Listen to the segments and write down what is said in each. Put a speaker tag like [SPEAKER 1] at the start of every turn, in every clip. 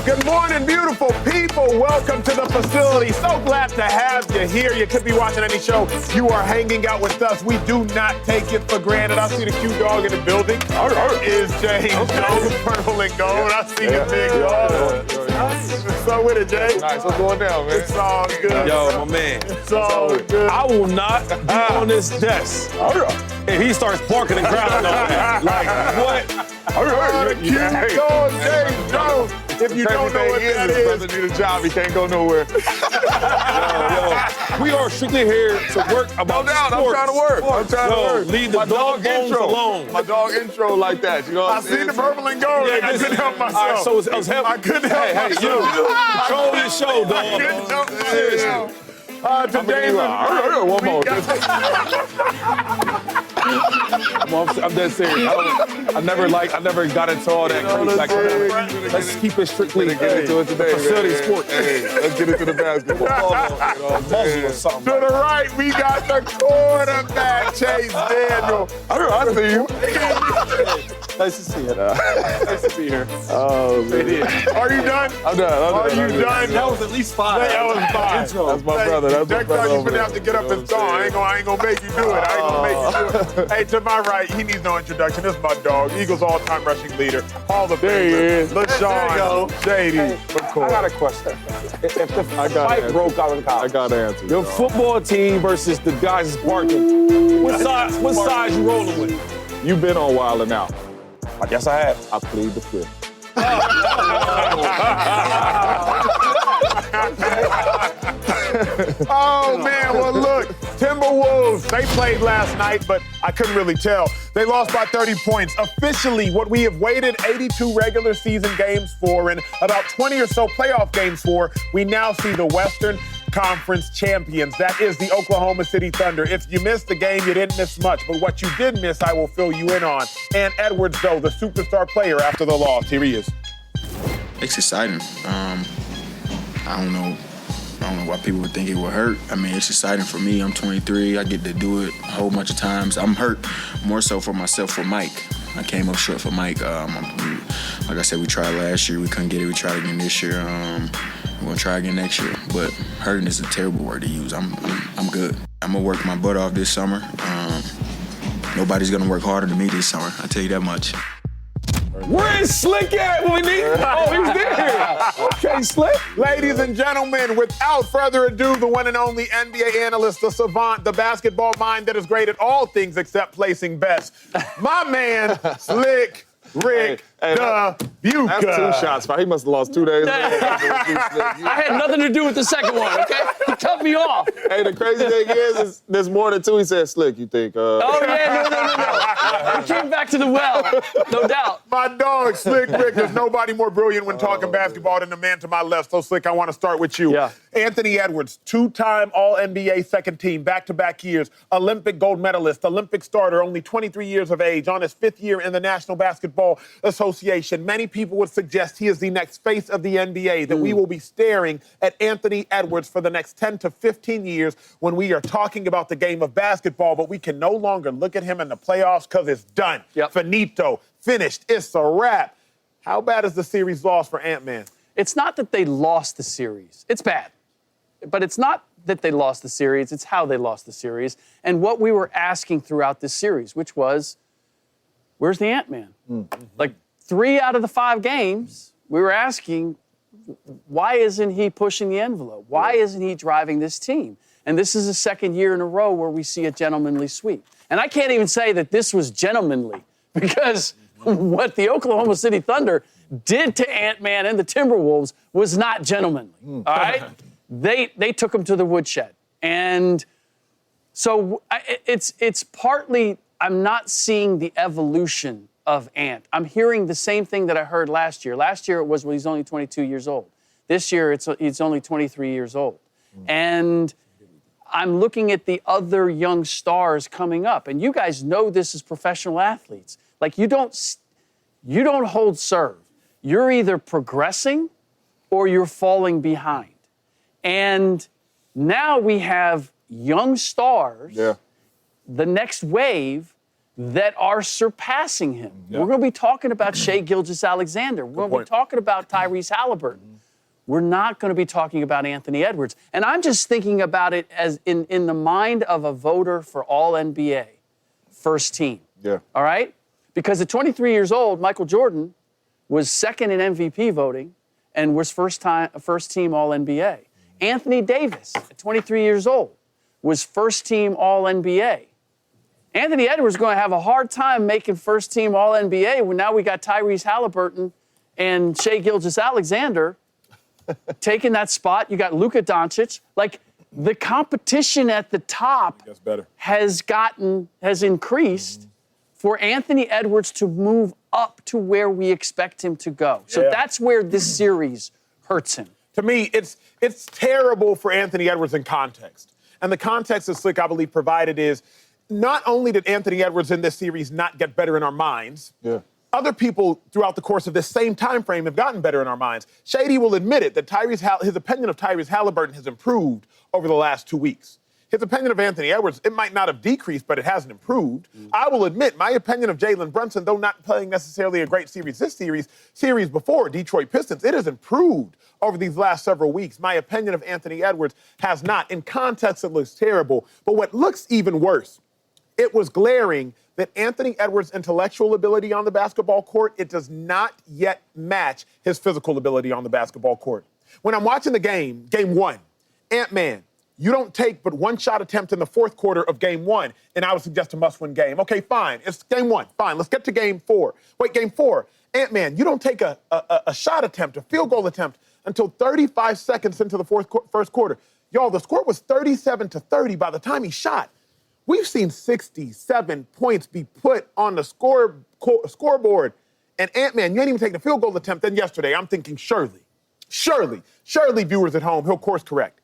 [SPEAKER 1] Good morning, beautiful people. Welcome to the facility. So glad to have you here. You could be watching any show. You are hanging out with us. We do not take it for granted. I see the cute dog in the building. Is James Jones, purple and gold. I see you, big dog. So with it, Jay.
[SPEAKER 2] Nice. What's going down, man?
[SPEAKER 1] It's all good.
[SPEAKER 3] Yo, my man.
[SPEAKER 1] It's all good.
[SPEAKER 3] I will not be on this desk if he starts barking and growling on me. Like, what?
[SPEAKER 1] The cute dog, James Jones. If you don't know what that is,
[SPEAKER 2] doesn't need a job. He can't go nowhere.
[SPEAKER 3] Yo, we are strictly here to work about
[SPEAKER 2] No doubt.
[SPEAKER 3] sports.
[SPEAKER 2] I'm trying to work. I'm trying to work.
[SPEAKER 3] Leave the
[SPEAKER 2] My dog
[SPEAKER 3] bones
[SPEAKER 2] intro
[SPEAKER 3] alone.
[SPEAKER 2] My dog intro like that. You know what
[SPEAKER 1] I
[SPEAKER 2] I'm
[SPEAKER 1] see
[SPEAKER 2] saying?
[SPEAKER 1] the purple and gold.
[SPEAKER 3] Yeah,
[SPEAKER 1] I couldn't help myself.
[SPEAKER 3] All right, so it's him.
[SPEAKER 1] I couldn't help myself.
[SPEAKER 3] Control your show, dog.
[SPEAKER 1] I couldn't help myself. Today,
[SPEAKER 2] One more. I'm dead serious. I never got into all that crazy. Like, let's keep it strictly. Get into it today.
[SPEAKER 3] Facility sports.
[SPEAKER 2] Hey, let's get into the basketball.
[SPEAKER 3] Muzzle or something.
[SPEAKER 1] to the right, we got the quarterback, Jayden Daniels.
[SPEAKER 2] I see you.
[SPEAKER 3] Nice to see you. Nice to be here.
[SPEAKER 2] Oh, man.
[SPEAKER 1] Are you done?
[SPEAKER 2] I'm done.
[SPEAKER 1] Are you done?
[SPEAKER 3] That was at least 5.
[SPEAKER 1] That was 5.
[SPEAKER 2] That's my brother. That's my
[SPEAKER 1] Next
[SPEAKER 2] brother.
[SPEAKER 1] time you're gonna have to get up and song. I ain't gonna make you do it. I ain't gonna make you do it. Hey, to my right, he needs no introduction. This is my dog, Eagles all-time rushing leader, Hall of Famer, LaShawn Shady.
[SPEAKER 3] I got a question. If the fight broke out in college,
[SPEAKER 2] I got to answer.
[SPEAKER 3] your football team versus the guys that's barking, what side you rolling with?
[SPEAKER 2] You've been on Wild 'N Out.
[SPEAKER 3] I guess I have.
[SPEAKER 2] I plead the fifth.
[SPEAKER 1] Oh, man, well, look, Timberwolves, they played last night, but I couldn't really tell. They lost by 30 points. Officially, what we have waited 82 regular season games for and about 20 or so playoff games for, we now see the Western Conference champions. That is the Oklahoma City Thunder. If you missed the game, you didn't miss much. But what you did miss, I will fill you in on. And Edwards, though, the superstar player after the loss. Here he is.
[SPEAKER 4] It's exciting. I don't know why people would think it would hurt. I mean, it's exciting for me. I'm 23. I get to do it a whole bunch of times. I'm hurt more so for myself, for Mike. I came up short for Mike. Like I said, we tried last year. We couldn't get it. We tried again this year. We're gonna try again next year. But hurting is a terrible word to use. I'm good. I'm gonna work my butt off this summer. Nobody's gonna work harder than me this summer. I tell you that much.
[SPEAKER 3] Where is Slick at when we need him? Oh, he was there. Okay, Slick.
[SPEAKER 1] Ladies and gentlemen, without further ado, the one and only NBA analyst, the savant, the basketball mind that is great at all things except placing bets. My man, Slick Rick Buka.
[SPEAKER 2] That's 2 shots, man. He must have lost 2 days.
[SPEAKER 5] I had nothing to do with the second one, okay? He cut me off.
[SPEAKER 2] Hey, the crazy thing is there's more than 2. He said, Slick, you think?
[SPEAKER 5] Oh, yeah, no. He came back to the well, no doubt.
[SPEAKER 1] My dog, Slick Rick. There's nobody more brilliant when talking basketball than the man to my left. So, Slick, I want to start with you.
[SPEAKER 5] Yeah.
[SPEAKER 1] Anthony Edwards, 2-time All-NBA second team, back-to-back years, Olympic gold medalist, Olympic starter, only 23 years of age, on his 5th year in the National Basketball Association. Many people would suggest he is the next face of the NBA, that we will be staring at Anthony Edwards for the next 10 to 15 years when we are talking about the game of basketball, but we can no longer look at him in the playoffs because it's done.
[SPEAKER 5] Yep.
[SPEAKER 1] Finito. Finished. It's a wrap. How bad is the series loss for Ant-Man?
[SPEAKER 5] It's not that they lost the series. It's bad. But it's not that they lost the series. It's how they lost the series and what we were asking throughout this series, which was, where's the Ant-Man? Like 3 out of the 5 games, we were asking, why isn't he pushing the envelope? Why isn't he driving this team? And this is the second year in a row where we see a gentlemanly sweep. And I can't even say that this was gentlemanly because what the Oklahoma City Thunder did to Ant-Man and the Timberwolves was not gentlemanly, all right? They took him to the woodshed. And so it's partly I'm not seeing the evolution of Ant. I'm hearing the same thing that I heard last year. Last year it was, well, he's only 22 years old. This year he's only 23 years old. And I'm looking at the other young stars coming up. And you guys know this as professional athletes. Like, you don't hold serve. You're either progressing or you're falling behind. And now we have young stars, the next wave, that are surpassing him. We're going to be talking about Shai Gilgeous-Alexander. We're going to be talking about Tyrese Halliburton. We're not going to be talking about Anthony Edwards. And I'm just thinking about it as in the mind of a voter for All-NBA, first team.
[SPEAKER 2] Yeah.
[SPEAKER 5] All right? Because at 23 years old, Michael Jordan was second in MVP voting and was first team All-NBA. Anthony Davis, at 23 years old, was first team All-NBA. Anthony Edwards is going to have a hard time making first team All-NBA when now we got Tyrese Halliburton and Shai Gilgeous-Alexander taking that spot. You got Luka Doncic. Like, the competition at the top has increased for Anthony Edwards to move up to where we expect him to go. So that's where this series hurts him.
[SPEAKER 1] To me, it's terrible for Anthony Edwards in context. And the context that Slick, I believe, provided is not only did Anthony Edwards in this series not get better in our minds, other people throughout the course of this same time frame have gotten better in our minds. Shady will admit it, that his opinion of Tyrese Halliburton has improved over the last 2 weeks. His opinion of Anthony Edwards, it might not have decreased, but it hasn't improved. I will admit, my opinion of Jalen Brunson, though not playing necessarily a great series this series before, Detroit Pistons, it has improved over these last several weeks. My opinion of Anthony Edwards has not. In context, it looks terrible. But what looks even worse, it was glaring that Anthony Edwards' intellectual ability on the basketball court, it does not yet match his physical ability on the basketball court. When I'm watching the game one, Ant-Man, you don't take but one shot attempt in the fourth quarter of game one, and I would suggest a must-win game. Okay, fine. It's game one. Fine. Let's get to game four. Wait, game four. Ant-Man, you don't take a shot attempt, a field goal attempt, until 35 seconds into the first quarter. Y'all, the score was 37-30 by the time he shot. We've seen 67 points be put on the scoreboard. And Ant-Man, you ain't even taking a field goal attempt. Then yesterday, I'm thinking surely, viewers at home, he'll course correct.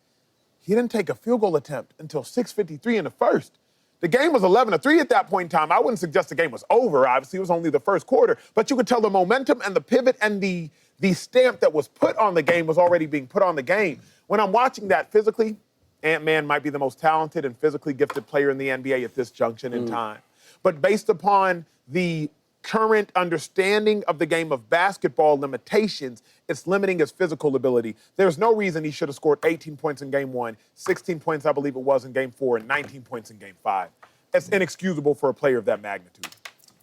[SPEAKER 1] He didn't take a field goal attempt until 6:53 in the first. The game was 11-3 at that point in time. I wouldn't suggest the game was over. Obviously, it was only the first quarter. But you could tell the momentum and the pivot and the stamp that was put on the game was already being put on the game. When I'm watching that physically, Ant-Man might be the most talented and physically gifted player in the NBA at this junction in time. But based upon the current understanding of the game of basketball limitations, it's limiting his physical ability. There's no reason he should have scored 18 points in game one, 16 points, I believe it was, in game four, and 19 points in game five. It's inexcusable for a player of that magnitude.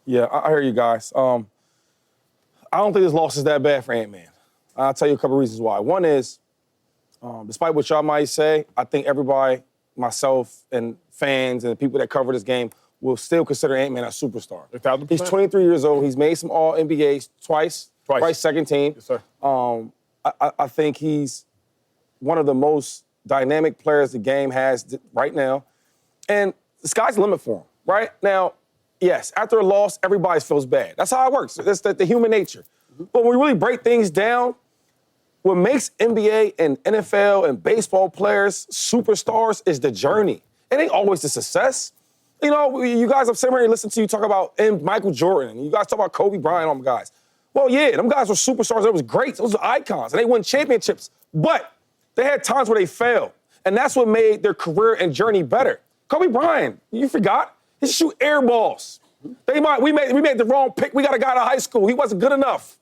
[SPEAKER 3] Yeah, I hear you guys. I don't think this loss is that bad for Ant-Man. I'll tell you a couple reasons why. One is, despite what y'all might say, I think everybody, myself and fans and the people that cover this game, will still consider Ant-Man a superstar.
[SPEAKER 1] 1,000%.
[SPEAKER 3] He's 23 years old. He's made some All-NBAs twice second team.
[SPEAKER 1] Yes, sir.
[SPEAKER 3] I think he's one of the most dynamic players the game has right now. And the sky's the limit for him, right? Now, yes, after a loss, everybody feels bad. That's how it works. That's the human nature. But when we really break things down, what makes NBA and NFL and baseball players superstars is the journey. It ain't always the success. You know, you guys have sat here and listened to you talk about Michael Jordan. You guys talk about Kobe Bryant, all them guys. Well, yeah, them guys were superstars. It was great. Those were icons. And they won championships. But they had times where they failed. And that's what made their career and journey better. Kobe Bryant, you forgot? He shoot air balls. We made the wrong pick. We got a guy out of high school. He wasn't good enough.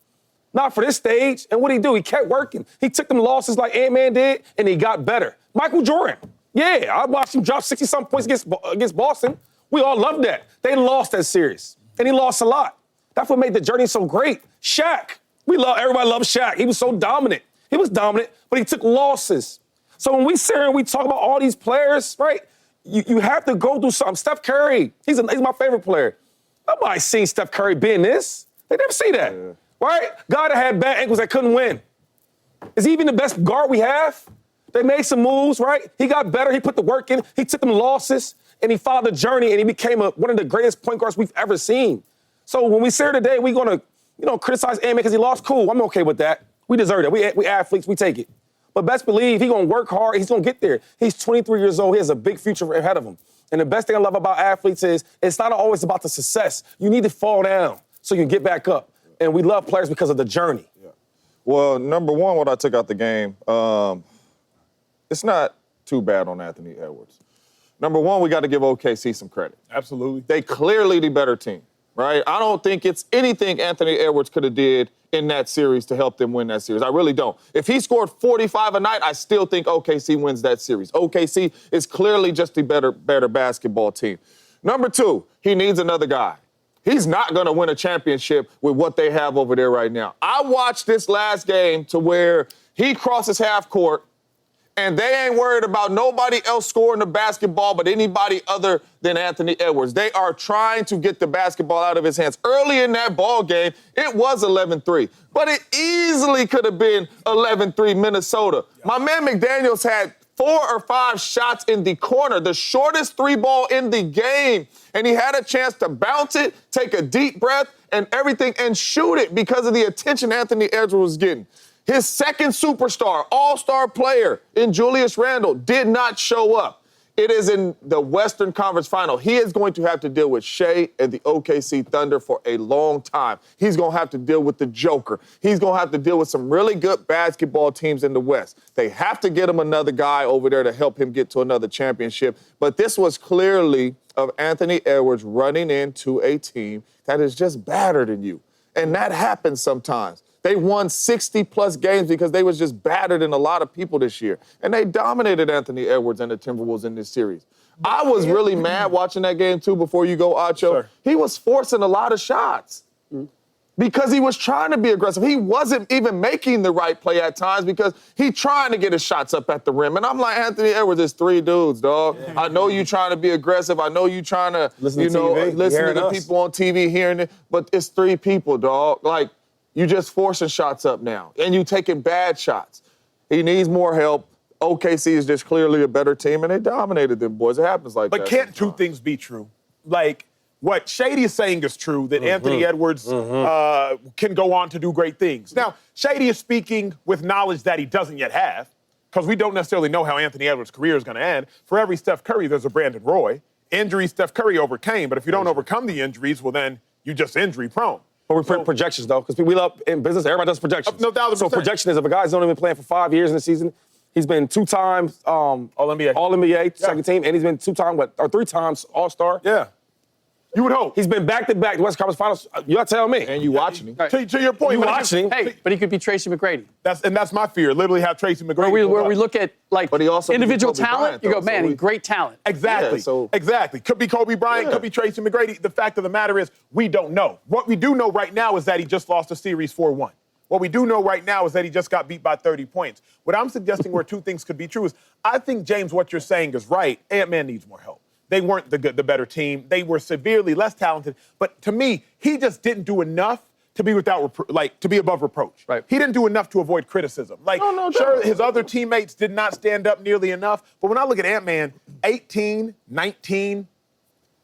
[SPEAKER 3] Not for this stage. And what did he do? He kept working. He took them losses like Ant-Man did, and he got better. Michael Jordan. Yeah, I watched him drop 60-something points against Boston. We all loved that. They lost that series, and he lost a lot. That's what made the journey so great. Shaq. Everybody loved Shaq. He was so dominant. He was dominant, but he took losses. So when we sit here and we talk about all these players, right, you have to go through something. Steph Curry, he's my favorite player. Nobody's seen Steph Curry being this. They never see that. Yeah. Right? Guy that had bad ankles that couldn't win. Is he even the best guard we have? They made some moves, right? He got better. He put the work in. He took them losses, and he followed the journey, and he became one of the greatest point guards we've ever seen. So when we sit here today, we're going to, criticize Ant-Man because he lost. Cool, I'm okay with that. We deserve it. We athletes, we take it. But best believe he's going to work hard. He's going to get there. He's 23 years old. He has a big future ahead of him. And the best thing I love about athletes is it's not always about the success. You need to fall down so you can get back up. And we love players because of the journey.
[SPEAKER 6] Yeah. Well, number one, what I took out the game, it's not too bad on Anthony Edwards. Number one, we got to give OKC some credit.
[SPEAKER 1] Absolutely.
[SPEAKER 6] They clearly the better team, right? I don't think it's anything Anthony Edwards could have did in that series to help them win that series. I really don't. If he scored 45 a night, I still think OKC wins that series. OKC is clearly just the better basketball team. Number two, he needs another guy. He's not going to win a championship with what they have over there right now. I watched this last game to where he crosses half court, and they ain't worried about nobody else scoring the basketball but anybody other than Anthony Edwards. They are trying to get the basketball out of his hands. Early in that ball game, it was 11-3, but it easily could have been 11-3 Minnesota. My man McDaniels had 4 or 5 shots in the corner, the shortest 3-ball in the game, and he had a chance to bounce it, take a deep breath and everything, and shoot it because of the attention Anthony Edwards was getting. His second superstar, all-star player in Julius Randle did not show up. It is in the Western Conference Final. He is going to have to deal with Shea and the OKC Thunder for a long time. He's going to have to deal with the Joker. He's going to have to deal with some really good basketball teams in the West. They have to get him another guy over there to help him get to another championship. But this was clearly of Anthony Edwards running into a team that is just better than you. And that happens sometimes. They won 60-plus games because they was just battered than a lot of people this year. And they dominated Anthony Edwards and the Timberwolves in this series. I was really mad watching that game, too, before you go, Acho.
[SPEAKER 1] Sure.
[SPEAKER 6] He was forcing a lot of shots because he was trying to be aggressive. He wasn't even making the right play at times because he trying to get his shots up at the rim. And I'm like, Anthony Edwards, it's 3 dudes, dog. Yeah. I know you trying to be aggressive. I know you trying to, listen to the people on TV hearing it. But it's 3 people, dog. Like, you just forcing shots up now, and you taking bad shots. He needs more help. OKC is just clearly a better team, and they dominated them, boys. It happens like that.
[SPEAKER 1] But can't two things be true? Like, what Shady is saying is true, that Anthony Edwards can go on to do great things. Now, Shady is speaking with knowledge that he doesn't yet have, because we don't necessarily know how Anthony Edwards' career is going to end. For every Steph Curry, there's a Brandon Roy. Injuries Steph Curry overcame, but if you don't overcome the injuries, well, then you just injury-prone.
[SPEAKER 3] But we print projections, though, because we love, in business, everybody does projections.
[SPEAKER 1] No doubt.
[SPEAKER 3] So projection is if a guy's only been playing for 5 years in the season, he's been 2 times All-NBA, second team, and he's been 2 times, 3 times All-Star.
[SPEAKER 1] Yeah. You would hope.
[SPEAKER 3] He's been back-to-back West Conference Finals. You got to tell me.
[SPEAKER 6] And you watching him.
[SPEAKER 1] To your point.
[SPEAKER 3] You watching him.
[SPEAKER 5] Hey, but he could be Tracy McGrady.
[SPEAKER 1] That's my fear. Literally have Tracy McGrady.
[SPEAKER 5] Where we look at, like,
[SPEAKER 6] but he also
[SPEAKER 5] individual
[SPEAKER 6] Kobe
[SPEAKER 5] talent,
[SPEAKER 6] Bryant,
[SPEAKER 5] you go,
[SPEAKER 6] though,
[SPEAKER 5] man,
[SPEAKER 6] so
[SPEAKER 5] he's great talent.
[SPEAKER 1] Exactly.
[SPEAKER 6] Yeah,
[SPEAKER 1] exactly. Could be Kobe Bryant, could be Tracy McGrady. The fact of the matter is, we don't know. What we do know right now is that he just lost a series 4-1. What we do know right now is that he just got beat by 30 points. What I'm suggesting where 2 things could be true is, I think, James, what you're saying is right. Ant-Man needs more help. They weren't the better team. They were severely less talented. But to me, he just didn't do enough to be to be above reproach.
[SPEAKER 5] Right.
[SPEAKER 1] He didn't do enough to avoid criticism. Sure, his other teammates did not stand up nearly enough. But when I look at Ant-Man, 18, 19,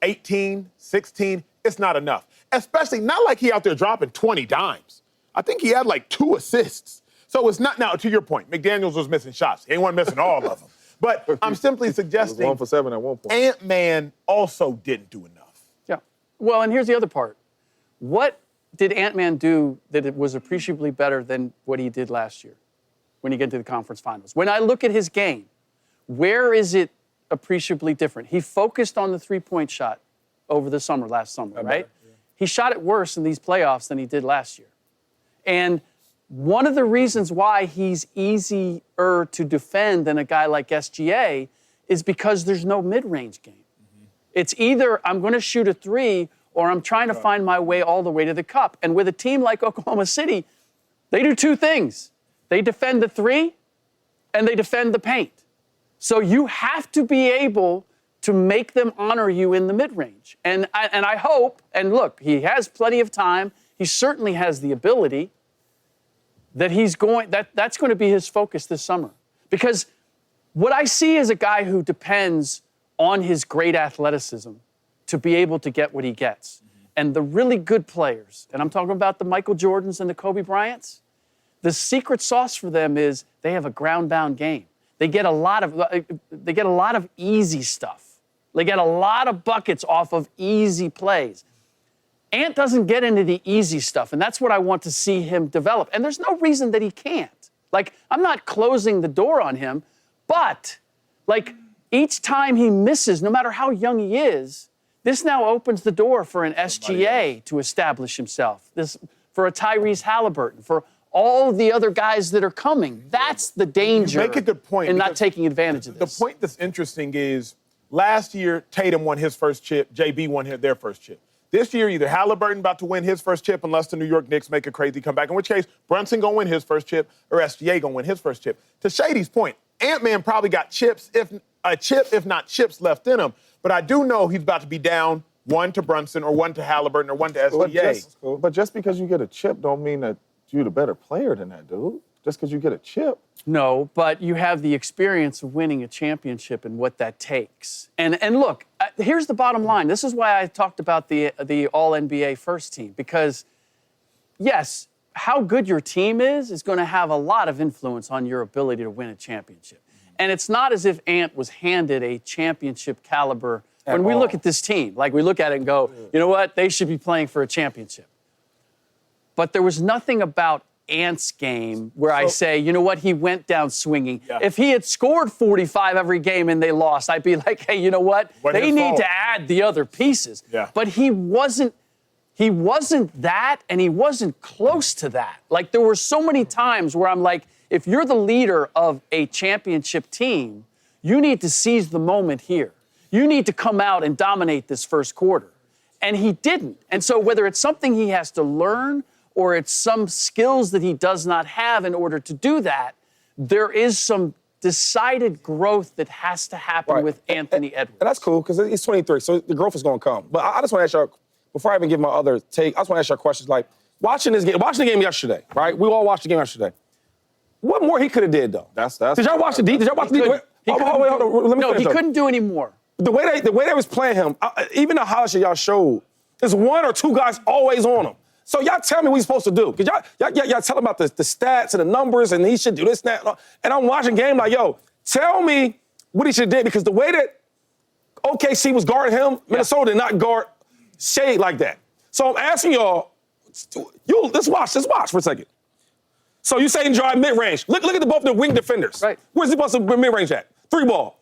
[SPEAKER 1] 18, 16, it's not enough. Especially not like he out there dropping 20 dimes. I think he had like 2 assists. So it's not, now to your point, McDaniels was missing shots. He wasn't missing all of them. But I'm simply suggesting
[SPEAKER 6] 1 for 7 at one point.
[SPEAKER 1] Ant-Man also didn't do enough.
[SPEAKER 5] Yeah. Well, and here's the other part. What did Ant-Man do that it was appreciably better than what he did last year when he get to the conference finals? When I look at his game, where is it appreciably different? He focused on the 3-point shot over the last summer, right? Yeah. He shot it worse in these playoffs than he did last year. And one of the reasons why he's easier to defend than a guy like SGA is because there's no mid-range game. It's either I'm going to shoot a 3 or I'm trying to find my way all the way to the cup. And with a team like Oklahoma City, they do 2 things. They defend the 3 and they defend the paint. So you have to be able to make them honor you in the mid-range. And I hope, and look, he has plenty of time. He certainly has the ability that that's going to be his focus this summer. Because what I see is a guy who depends on his great athleticism to be able to get what he gets. And the really good players, and I'm talking about the Michael Jordans and the Kobe Bryants, the secret sauce for them is they have a ground-bound game. They get a lot of easy stuff. They get a lot of buckets off of easy plays. Ant doesn't get into the easy stuff, and that's what I want to see him develop. And there's no reason that he can't. Like, I'm not closing the door on him, but, like, each time he misses, no matter how young he is, this now opens the door for an SGA to establish himself. For a Tyrese Halliburton, for all the other guys that are coming. That's the danger.
[SPEAKER 1] You make a good point.
[SPEAKER 5] In not taking advantage of this.
[SPEAKER 1] The point that's interesting is last year, Tatum won his first chip, JB won their first chip. This year, either Halliburton about to win his first chip unless the New York Knicks make a crazy comeback, in which case Brunson going to win his first chip or SGA going to win his first chip. To Shady's point, Ant-Man probably got chips, if not chips left in him. But I do know he's about to be down one to Brunson or one to Halliburton or one to SGA.
[SPEAKER 6] But just because you get a chip don't mean that you're the better player than that dude. Just because you get a chip.
[SPEAKER 5] No, but you have the experience of winning a championship and what that takes. And look, here's the bottom line. This is why I talked about the All-NBA first team. Because, yes, how good your team is going to have a lot of influence on your ability to win a championship. And it's not as if Ant was handed a championship caliber. When we look at this team, like we look at it and go, you know what, they should be playing for a championship. But there was nothing about Ant's game where I say, you know what, he went down swinging. Yeah. If he had scored 45 every game and they lost, I'd be like, hey, you know what, they need to add the other pieces.
[SPEAKER 1] Yeah.
[SPEAKER 5] But he wasn't that, and he wasn't close to that. Like, there were so many times where I'm like, if you're the leader of a championship team, you need to seize the moment here. You need to come out and dominate this first quarter. And he didn't. And so whether it's something he has to learn or it's some skills that he does not have in order to do that, there is some decided growth that has to happen with Anthony Edwards.
[SPEAKER 3] And that's cool, because he's 23, so the growth is going to come. But I just want to ask y'all, before I even give my other take, I just want to ask y'all questions like, watching the game yesterday, right? We all watched the game yesterday. What more he could have did, though? Did y'all watch the D? Did y'all watch the D? Hold on.
[SPEAKER 5] No, he couldn't do any more.
[SPEAKER 3] The way they was playing him, even the highlights that y'all showed, there's one or two guys always on him. So y'all tell me what he's supposed to do. Because y'all tell him about the stats and the numbers, and he should do this, that. And I'm watching the game like, yo, tell me what he should have did. Because the way that OKC was guarding him, Minnesota did not guard Shade like that. So I'm asking y'all, let's watch for a second. So you saying drive mid-range. Look at both the wing defenders.
[SPEAKER 5] Right.
[SPEAKER 3] Where's he supposed to mid-range at? 3-ball.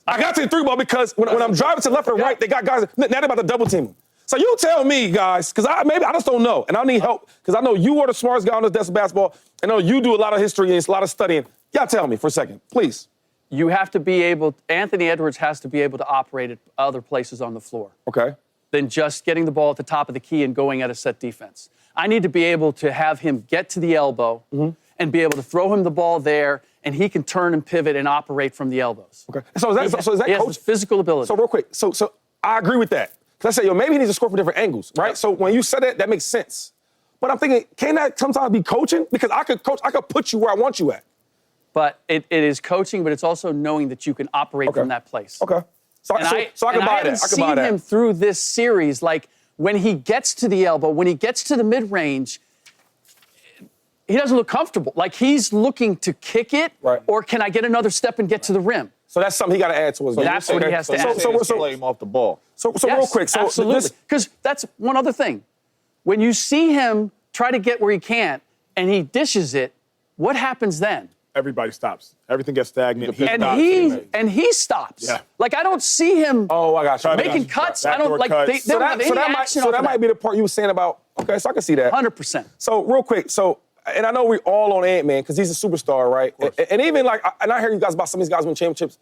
[SPEAKER 3] I got to the 3-ball because when I'm driving to the left or right, they got guys, now they're about to double team him. So you tell me, guys, because I just don't know, and I need help, because I know you are the smartest guy on this desk of basketball. I know you do a lot of history and a lot of studying. Y'all tell me for a second, please.
[SPEAKER 5] You have to be able, Anthony Edwards has to be able to operate at other places on the floor.
[SPEAKER 3] Okay.
[SPEAKER 5] Than just getting the ball at the top of the key and going at a set defense. I need to be able to have him get to the elbow and be able to throw him the ball there, and he can turn and pivot and operate from the elbows.
[SPEAKER 3] Okay. So is that
[SPEAKER 5] he
[SPEAKER 3] coach?
[SPEAKER 5] has physical ability.
[SPEAKER 3] So real quick, so I agree with that. Because I say, maybe he needs to score from different angles, right? Yep. So when you said that makes sense. But I'm thinking, can that sometimes be coaching? Because I could put you where I want you at.
[SPEAKER 5] But it is coaching, but it's also knowing that you can operate from that place.
[SPEAKER 3] Okay. So I can buy that. I can buy that.
[SPEAKER 5] I haven't seen him through this series, like when he gets to the elbow, when he gets to the mid-range, he doesn't look comfortable. Like he's looking to kick it, or can I get another step and get to the rim?
[SPEAKER 3] So that's something he got to add to his game.
[SPEAKER 5] That's what he has to add.
[SPEAKER 6] So play him off the ball.
[SPEAKER 3] So real quick. So
[SPEAKER 5] absolutely. Because that's one other thing. When you see him try to get where he can't and he dishes it, what happens then?
[SPEAKER 1] Everybody stops. Everything gets stagnant.
[SPEAKER 5] And he stops.
[SPEAKER 1] Yeah.
[SPEAKER 5] Like I don't see him
[SPEAKER 3] I got you.
[SPEAKER 5] making cuts. I don't like
[SPEAKER 1] cuts.
[SPEAKER 5] they don't have any action off
[SPEAKER 3] that might be the part you were saying about, okay, so I can see that.
[SPEAKER 5] 100%.
[SPEAKER 3] So real quick, and I know we all on Ant-Man because he's a superstar, right? And even like, and I hear you guys about some of these guys win championships.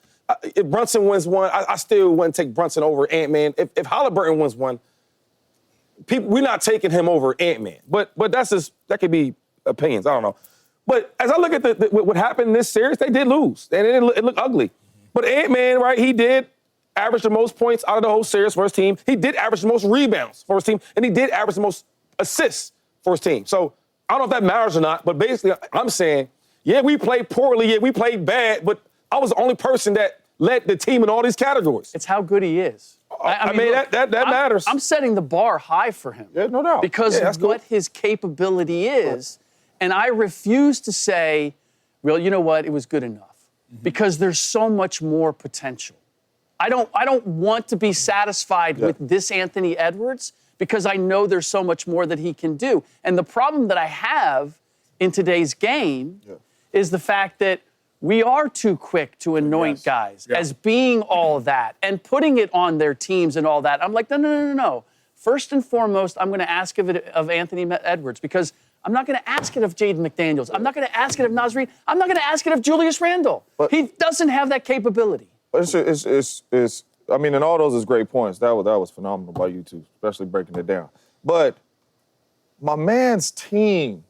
[SPEAKER 3] If Brunson wins one, I still wouldn't take Brunson over Ant-Man. If Halliburton wins one, we're not taking him over Ant-Man. But that could be opinions. I don't know. But as I look at what happened in this series, they did lose, and it looked ugly. But Ant-Man, right? He did average the most points out of the whole series for his team. He did average the most rebounds for his team, and he did average the most assists for his team. So I don't know if that matters or not, but basically I'm saying, yeah, we played poorly, yeah, we played bad, but I was the only person that led the team in all these categories.
[SPEAKER 5] It's how good he is.
[SPEAKER 3] I mean, look, that matters.
[SPEAKER 5] I'm setting the bar high for him.
[SPEAKER 3] Yeah, no doubt.
[SPEAKER 5] Because of what his capability is. And I refuse to say, well, you know what, it was good enough. Because there's so much more potential. I don't want to be satisfied with this Anthony Edwards because I know there's so much more that he can do. And the problem that I have in today's game is the fact that we are too quick to anoint guys as being all that and putting it on their teams and all that. I'm like, no. First and foremost, I'm going to ask of Anthony Edwards because I'm not going to ask it of Jayden McDaniels. I'm not going to ask it of Nasreed. I'm not going to ask it of Julius Randle. He doesn't have that capability.
[SPEAKER 6] I mean, and all those is great points. That was phenomenal by you two, especially breaking it down. But my man's team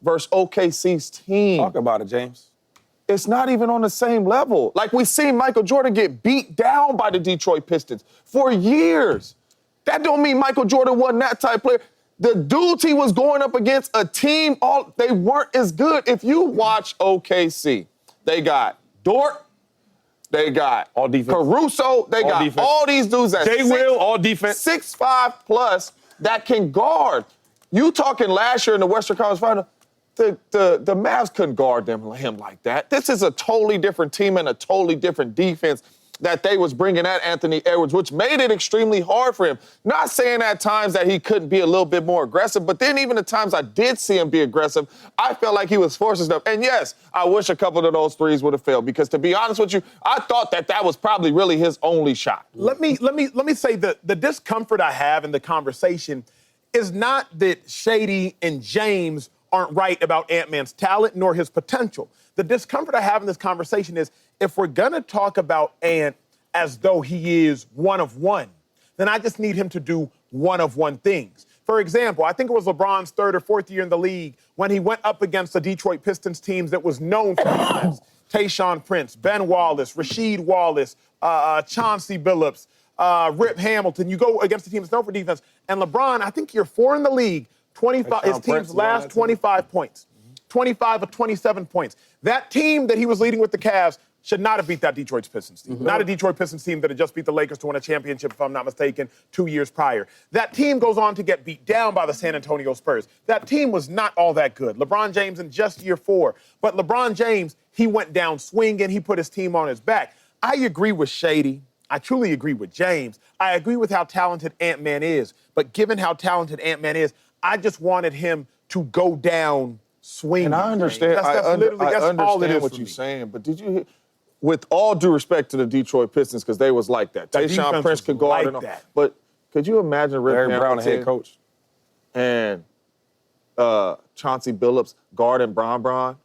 [SPEAKER 6] versus OKC's team.
[SPEAKER 3] Talk about it, James.
[SPEAKER 6] It's not even on the same level. Like, we seen Michael Jordan get beat down by the Detroit Pistons for years. That don't mean Michael Jordan wasn't that type of player. The dudes he was going up against, a team, they weren't as good. If you watch OKC, they got Dort, they got
[SPEAKER 3] all defense.
[SPEAKER 6] Caruso, they got
[SPEAKER 3] defense.
[SPEAKER 6] all these dudes that
[SPEAKER 3] Will, all defense.
[SPEAKER 6] 6'5" plus that can guard. You talking last year in the Western Conference Final, the Mavs couldn't guard him like that. This is a totally different team and a totally different defense that they was bringing at Anthony Edwards, which made it extremely hard for him. Not saying at times that he couldn't be a little bit more aggressive, but then even the times I did see him be aggressive, I felt like he was forcing stuff. And yes, I wish a couple of those threes would have failed because, to be honest with you, I thought that was probably really his only shot.
[SPEAKER 1] Let me say the discomfort I have in the conversation is not that Shady and James aren't right about Ant-Man's talent nor his potential. The discomfort I have in this conversation is if we're going to talk about Ant as though he is one of one, then I just need him to do one of one things. For example, I think it was LeBron's third or fourth year in the league when he went up against the Detroit Pistons teams that was known for defense. Tayshaun Prince, Ben Wallace, Rasheed Wallace, Chauncey Billups, Rip Hamilton. You go against the team that's known for defense. And LeBron, I think you're 4 in the league, 25, his team's last 25 points. 25 of 27 points. That team that he was leading with the Cavs should not have beat that Detroit Pistons team. Not a Detroit Pistons team that had just beat the Lakers to win a championship, if I'm not mistaken, 2 years prior. That team goes on to get beat down by the San Antonio Spurs. That team was not all that good. LeBron James in just year 4. But LeBron James, he went down swinging. He put his team on his back. I agree with Shady. I truly agree with James. I agree with how talented Ant-Man is. But given how talented Ant-Man is, I just wanted him to go down swinging.
[SPEAKER 6] And I understand.
[SPEAKER 1] That's
[SPEAKER 6] I
[SPEAKER 1] all it
[SPEAKER 6] understand
[SPEAKER 1] is
[SPEAKER 6] what
[SPEAKER 1] for
[SPEAKER 6] you're
[SPEAKER 1] me.
[SPEAKER 6] saying, but did you? With all due respect to the Detroit Pistons, because they was like that.
[SPEAKER 1] That
[SPEAKER 6] Tayshaun
[SPEAKER 1] defense
[SPEAKER 6] Prince
[SPEAKER 1] was
[SPEAKER 6] could guard
[SPEAKER 1] like
[SPEAKER 6] and all.
[SPEAKER 1] that.
[SPEAKER 6] But could you imagine Rip
[SPEAKER 3] Larry Brown,
[SPEAKER 6] Hamilton
[SPEAKER 3] the head coach.
[SPEAKER 6] and Chauncey Billups guarding Bron?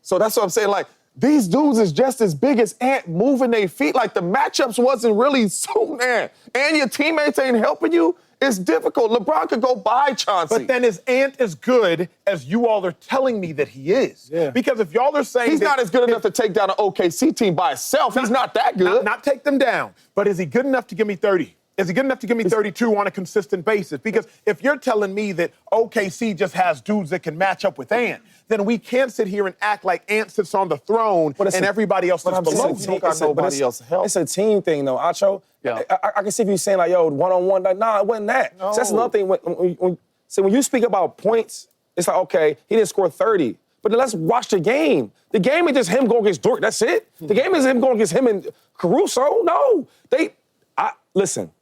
[SPEAKER 6] So that's what I'm saying. Like, these dudes is just as big as Ant moving their feet. Like, the matchups wasn't really so, man. And your teammates ain't helping you. It's difficult. LeBron could go by Chauncey.
[SPEAKER 1] But then is Ant as good as you all are telling me that he is?
[SPEAKER 3] Yeah.
[SPEAKER 1] Because if y'all are saying
[SPEAKER 6] he's not as good enough to take down an OKC team by himself. He's not that good.
[SPEAKER 1] Not take them down, but is he good enough to give me 30? Is he good enough to give me 32 on a consistent basis? Because if you're telling me that OKC just has dudes that can match up with Ant, then we can't sit here and act like Ant sits on the throne and everybody else is below him.
[SPEAKER 3] It's a team thing, though, Acho.
[SPEAKER 5] Yeah.
[SPEAKER 3] I can see if you're saying, like, yo, one-on-one. Like, nah, it wasn't that.
[SPEAKER 6] No.
[SPEAKER 3] So that's another thing. When you speak about points, it's like, okay, he didn't score 30. But then let's watch the game. The game is just him going against Dort. That's it. The game is him going against him and Caruso. No. Listen,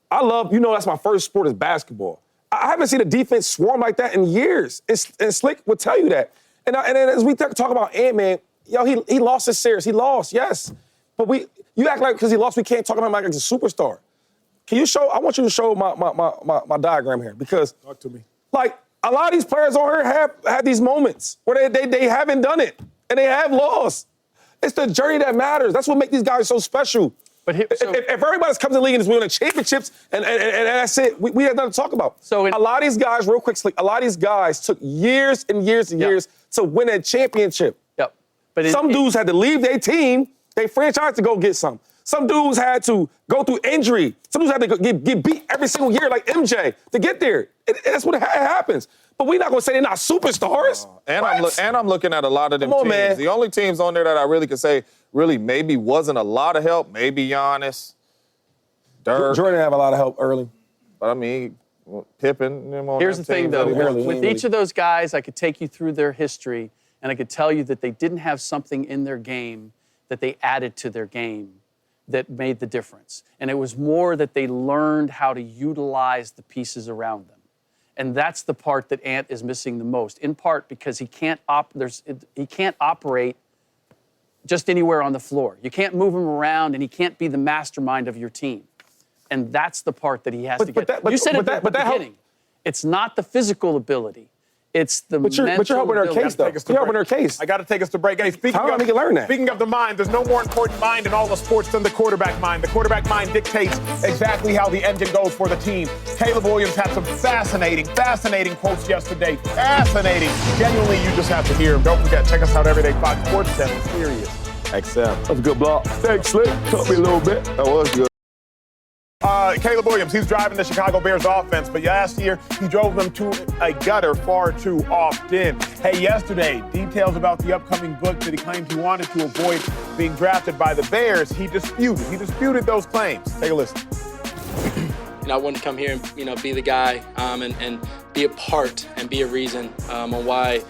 [SPEAKER 3] I love, that's my first sport is basketball. I haven't seen a defense swarm like that in years. And Slick would tell you that. And then as we talk about Ant-Man, he lost his series. He lost, yes. But you act like because he lost, we can't talk about him like he's a superstar. I want you to show my diagram here because.
[SPEAKER 1] Talk to me.
[SPEAKER 3] Like, a lot of these players on here have these moments where they haven't done it and they have lost. It's the journey that matters. That's what makes these guys so special. But if everybody comes in the league and is winning championships and that's it, we have nothing to talk about. So a lot of these guys, real quick, Slick, a lot of these guys took years and years and years to win a championship.
[SPEAKER 5] Yep. But
[SPEAKER 3] some dudes had to leave their team, their franchise to go get some. Some dudes had to go through injury. Some dudes had to get beat every single year like MJ to get there. That's what happens. But we're not going to say they're not superstars.
[SPEAKER 6] And I'm looking at a lot of them teams.
[SPEAKER 3] Man.
[SPEAKER 6] The only teams on there that I really could say really maybe wasn't a lot of help, maybe Giannis, Dirk.
[SPEAKER 3] Jordan have a lot of help early.
[SPEAKER 6] But I mean, Pippen. Them on
[SPEAKER 5] Here's the
[SPEAKER 6] that
[SPEAKER 5] thing,
[SPEAKER 6] team,
[SPEAKER 5] though.
[SPEAKER 6] really
[SPEAKER 5] With each of those guys, I could take you through their history, and I could tell you that they didn't have something in their game that they added to their game that made the difference. And it was more that they learned how to utilize the pieces around them. And that's the part that Ant is missing the most, in part because he can't operate just anywhere on the floor. You can't move him around, and he can't be the mastermind of your team. And that's the part that he has to get. You said it at the beginning. It's not the physical ability. It's the mental ability.
[SPEAKER 3] But you're helping her case, though. You're helping her case.
[SPEAKER 1] I got to take us to break. Hey, speaking of the mind, there's no more important mind in all the sports than the quarterback mind. The quarterback mind dictates exactly how the engine goes for the team. Caleb Williams had some fascinating quotes yesterday. Fascinating. Genuinely, you just have to hear him. Don't forget, check us out every day, Fox Sports 7 Serious.
[SPEAKER 6] XM.
[SPEAKER 3] That was a good block. Thanks, Slick. Taught me a little bit.
[SPEAKER 6] That was good.
[SPEAKER 1] Caleb Williams, he's driving the Chicago Bears offense, but last year he drove them to a gutter far too often. Hey, yesterday, details about the upcoming book that he claimed he wanted to avoid being drafted by the Bears, he disputed. He disputed those claims. Take a listen.
[SPEAKER 7] I wanted to come here and be the guy and be a part and be a reason on why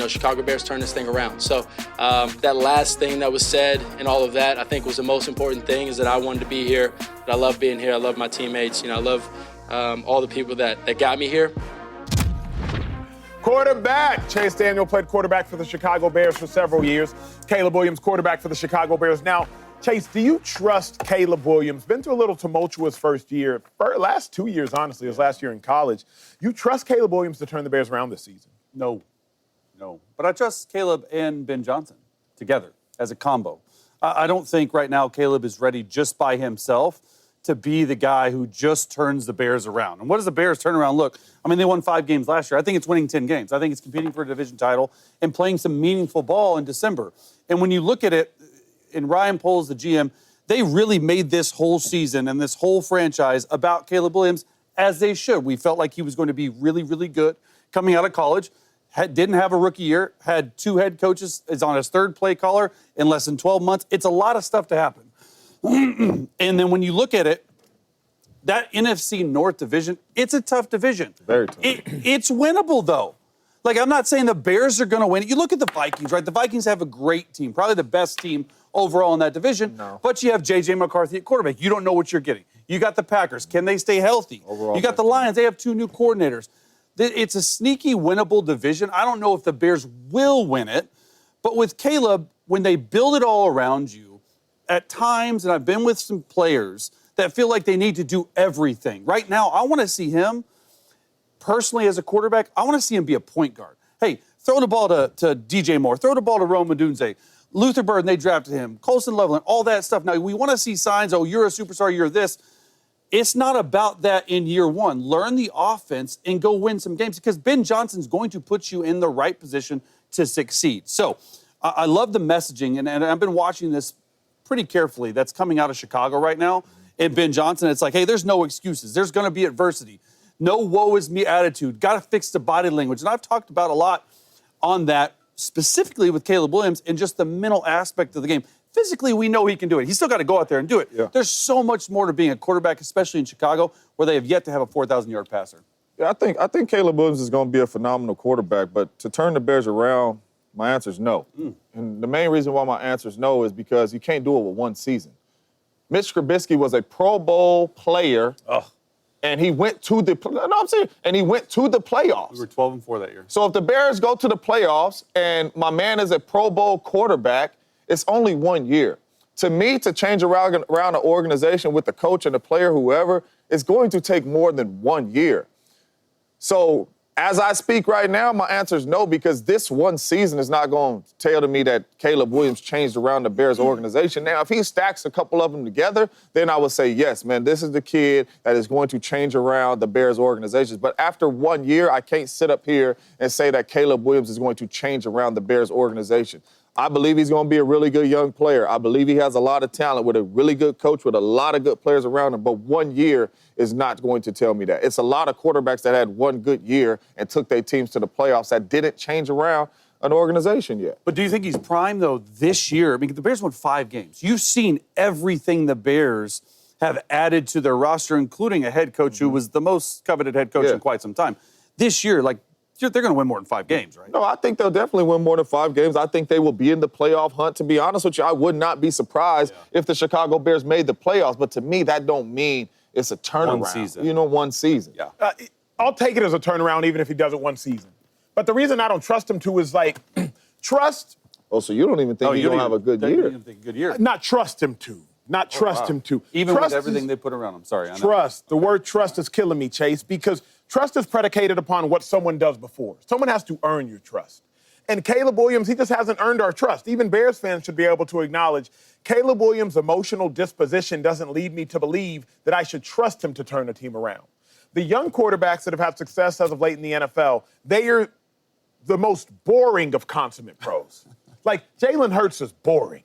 [SPEAKER 7] Chicago Bears turned this thing around. So that last thing that was said and all of that, I think was the most important thing, is that I wanted to be here, that I love being here, I love my teammates, I love all the people that got me here.
[SPEAKER 1] Quarterback. Chase Daniel played quarterback for the Chicago Bears for several years. Caleb Williams, quarterback for the Chicago Bears. Now, Chase, do you trust Caleb Williams? Been through a little tumultuous first year. Last 2 years, honestly, his last year in college. You trust Caleb Williams to turn the Bears around this season?
[SPEAKER 8] No. But I trust Caleb and Ben Johnson together as a combo. I don't think right now Caleb is ready just by himself to be the guy who just turns the Bears around. And what does the Bears turnaround look? I mean, they won 5 games last year. I think it's winning 10 games. I think it's competing for a division title and playing some meaningful ball in December. And when you look at it, and Ryan Poles, the GM, they really made this whole season and this whole franchise about Caleb Williams, as they should. We felt like he was going to be really, really good coming out of college. Didn't have a rookie year, had 2 head coaches, is on his 3rd play caller in less than 12 months. It's a lot of stuff to happen. And then when you look at it, that NFC North division, it's a tough division.
[SPEAKER 6] Very tough.
[SPEAKER 8] It's winnable, though. Like, I'm not saying the Bears are going to win it. You look at the Vikings, right? The Vikings have a great team, probably the best team overall in that division. No. But you have J.J. McCarthy at quarterback. You don't know what you're getting. You got the Packers. Can they stay healthy? Overall, you got the Lions. They have 2 new coordinators. It's a sneaky, winnable division. I don't know if the Bears will win it, but with Caleb, when they build it all around you, at times, and I've been with some players that feel like they need to do everything. Right now, I want to see him, personally as a quarterback, I want to see him be a point guard. Hey, throw the ball to DJ Moore, throw the ball to Rome Odunze, Luther Burden, they drafted him, Colson Loveland, all that stuff. Now, we want to see signs, oh, you're a superstar, you're this. It's not about that in year one. Learn the offense and go win some games, because Ben Johnson's going to put you in the right position to succeed. So I love the messaging, and I've been watching this pretty carefully that's coming out of Chicago right now. And Ben Johnson, it's like, hey, there's no excuses. There's going to be adversity. No woe is me attitude. Got to fix the body language. And I've talked about a lot on that, specifically with Caleb Williams, and just the mental aspect of the game. Physically, we know he can do it. He's still got to go out there and do it. Yeah. There's so much more to being a quarterback, especially in Chicago, where they have yet to have a 4,000-yard passer.
[SPEAKER 6] Yeah, I think Caleb Williams is going to be a phenomenal quarterback, but to turn the Bears around, my answer is no. And the main reason why my answer is no is because you can't do it with one season. Mitch Trubisky was a Pro Bowl player, and he went to the playoffs.
[SPEAKER 8] We were 12-4 that year.
[SPEAKER 6] So if the Bears go to the playoffs and my man is a Pro Bowl quarterback, it's only 1 year. To me, to change around an organization with the coach and the player, whoever, it's going to take more than 1 year. So as I speak right now, my answer is no, because this one season is not going to tell to me that Caleb Williams changed around the Bears organization. Now, if he stacks a couple of them together, then I would say, yes, man, this is the kid that is going to change around the Bears organizations. But after 1 year, I can't sit up here and say that Caleb Williams is going to change around the Bears organization. I believe he's going to be a really good young player. I believe he has a lot of talent with a really good coach, with a lot of good players around him. But 1 year is not going to tell me that. It's a lot of quarterbacks that had one good year and took their teams to the playoffs that didn't change around an organization yet.
[SPEAKER 8] But do you think he's prime, though, this year? I mean, the Bears won 5 games. You've seen everything the Bears have added to their roster, including a head coach who was the most coveted head coach in quite some time. This year, they're going to win more than 5 games, right?
[SPEAKER 6] No, I think they'll definitely win more than 5 games. I think they will be in the playoff hunt. To be honest with you, I would not be surprised if the Chicago Bears made the playoffs. But to me, that don't mean it's a turnaround.
[SPEAKER 8] 1 season.
[SPEAKER 6] 1 season.
[SPEAKER 8] Yeah.
[SPEAKER 1] I'll take it as a turnaround even if he does it 1 season. But the reason I don't trust him to is trust
[SPEAKER 6] Oh, so you don't even think he's going to have a good
[SPEAKER 8] You
[SPEAKER 6] year?
[SPEAKER 8] don't even think a good year.
[SPEAKER 1] Not trust him to. Not trust him to.
[SPEAKER 8] Even
[SPEAKER 1] trust
[SPEAKER 8] with everything
[SPEAKER 1] is,
[SPEAKER 8] they put around him. Sorry, I know.
[SPEAKER 1] Trust. The word trust is killing me, Chase, because trust is predicated upon what someone does before. Someone has to earn your trust. And Caleb Williams, he just hasn't earned our trust. Even Bears fans should be able to acknowledge Caleb Williams' emotional disposition doesn't lead me to believe that I should trust him to turn the team around. The young quarterbacks that have had success as of late in the NFL, they are the most boring of consummate pros. Like, Jalen Hurts is boring.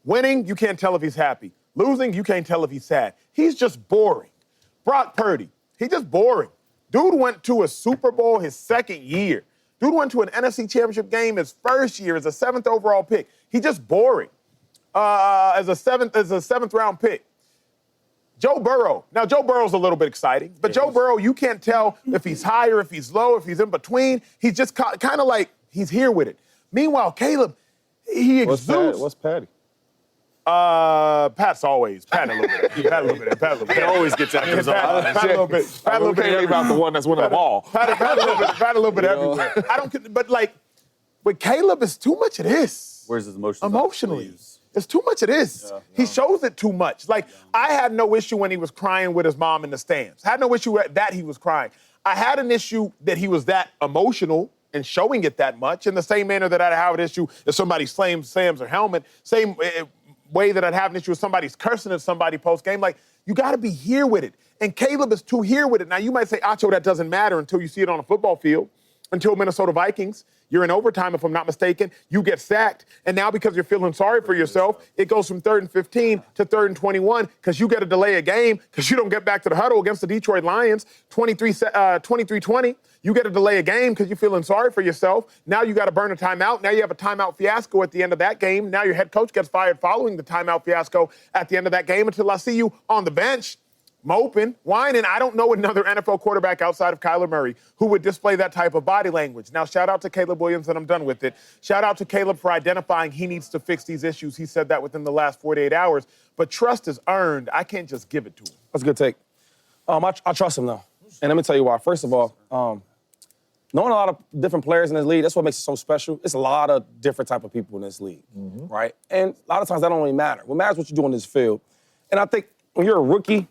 [SPEAKER 1] Winning, you can't tell if he's happy. Losing, you can't tell if he's sad. He's just boring. Brock Purdy, he's just boring. Dude went to a Super Bowl his second year. Dude went to an NFC Championship game his first year as a 7th overall pick. He's just boring as a seventh round pick. Joe Burrow. Now, Joe Burrow's a little bit exciting, but Joe Burrow, you can't tell if he's high or if he's low, if he's in between. He's just kind of like he's here with it. Meanwhile, Caleb, he exudes.
[SPEAKER 6] What's Patty?
[SPEAKER 1] Pat's always. Pat a little bit. Pat a little bit.
[SPEAKER 8] He always gets after his own.
[SPEAKER 1] Pat a little bit. Pat a little bit.
[SPEAKER 6] about the one that's winning them all.
[SPEAKER 1] Pat a little bit everywhere. I don't. But like with Caleb, it's too much of this.
[SPEAKER 8] Where's his emotions?
[SPEAKER 1] Emotionally, it's too much of this. He shows it too much. Like I had no issue when he was crying with his mom in the stands. I had no issue that he was crying. I had an issue that he was that emotional and showing it that much in the same manner that I'd have an issue if somebody slams their helmet. Same way that I'd have an issue with somebody's cursing at somebody post-game. Like, you got to be here with it. And Caleb is too here with it. Now, you might say, Acho, that doesn't matter until you see it on a football field. Until Minnesota Vikings, you're in overtime, if I'm not mistaken, you get sacked. And now because you're feeling sorry for yourself, it goes from 3rd and 15 to 3rd and 21 because you get to delay a game because you don't get back to the huddle against the Detroit Lions, 23-20. You get to delay a game because you're feeling sorry for yourself. Now you got to burn a timeout. Now you have a timeout fiasco at the end of that game. Now your head coach gets fired following the timeout fiasco at the end of that game until I see you on the bench moping, whining. I don't know another NFL quarterback outside of Kyler Murray who would display that type of body language. Now, shout out to Caleb Williams, and I'm done with it. Shout out to Caleb for identifying he needs to fix these issues. He said that within the last 48 hours. But trust is earned. I can't just give it to him.
[SPEAKER 3] That's a good take. I trust him, though. And let me tell you why. First of all, knowing a lot of different players in this league, that's what makes it so special. It's a lot of different type of people in this league, right? And a lot of times that don't really matter. What matters is what you do in this field. And I think when you're a rookie,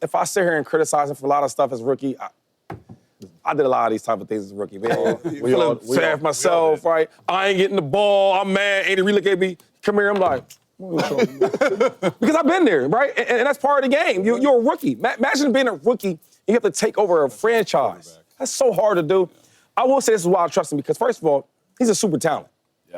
[SPEAKER 3] if I sit here and criticize him for a lot of stuff as a rookie, I did a lot of these type of things as a rookie, man. We all sad myself, right? I ain't getting the ball. I'm mad. Andy relook at me. Come here. I'm like, because I've been there, right? And that's part of the game. You're a rookie. Imagine being a rookie and you have to take over a franchise. That's so hard to do. I will say this is why I trust him because, first of all, he's a super talent.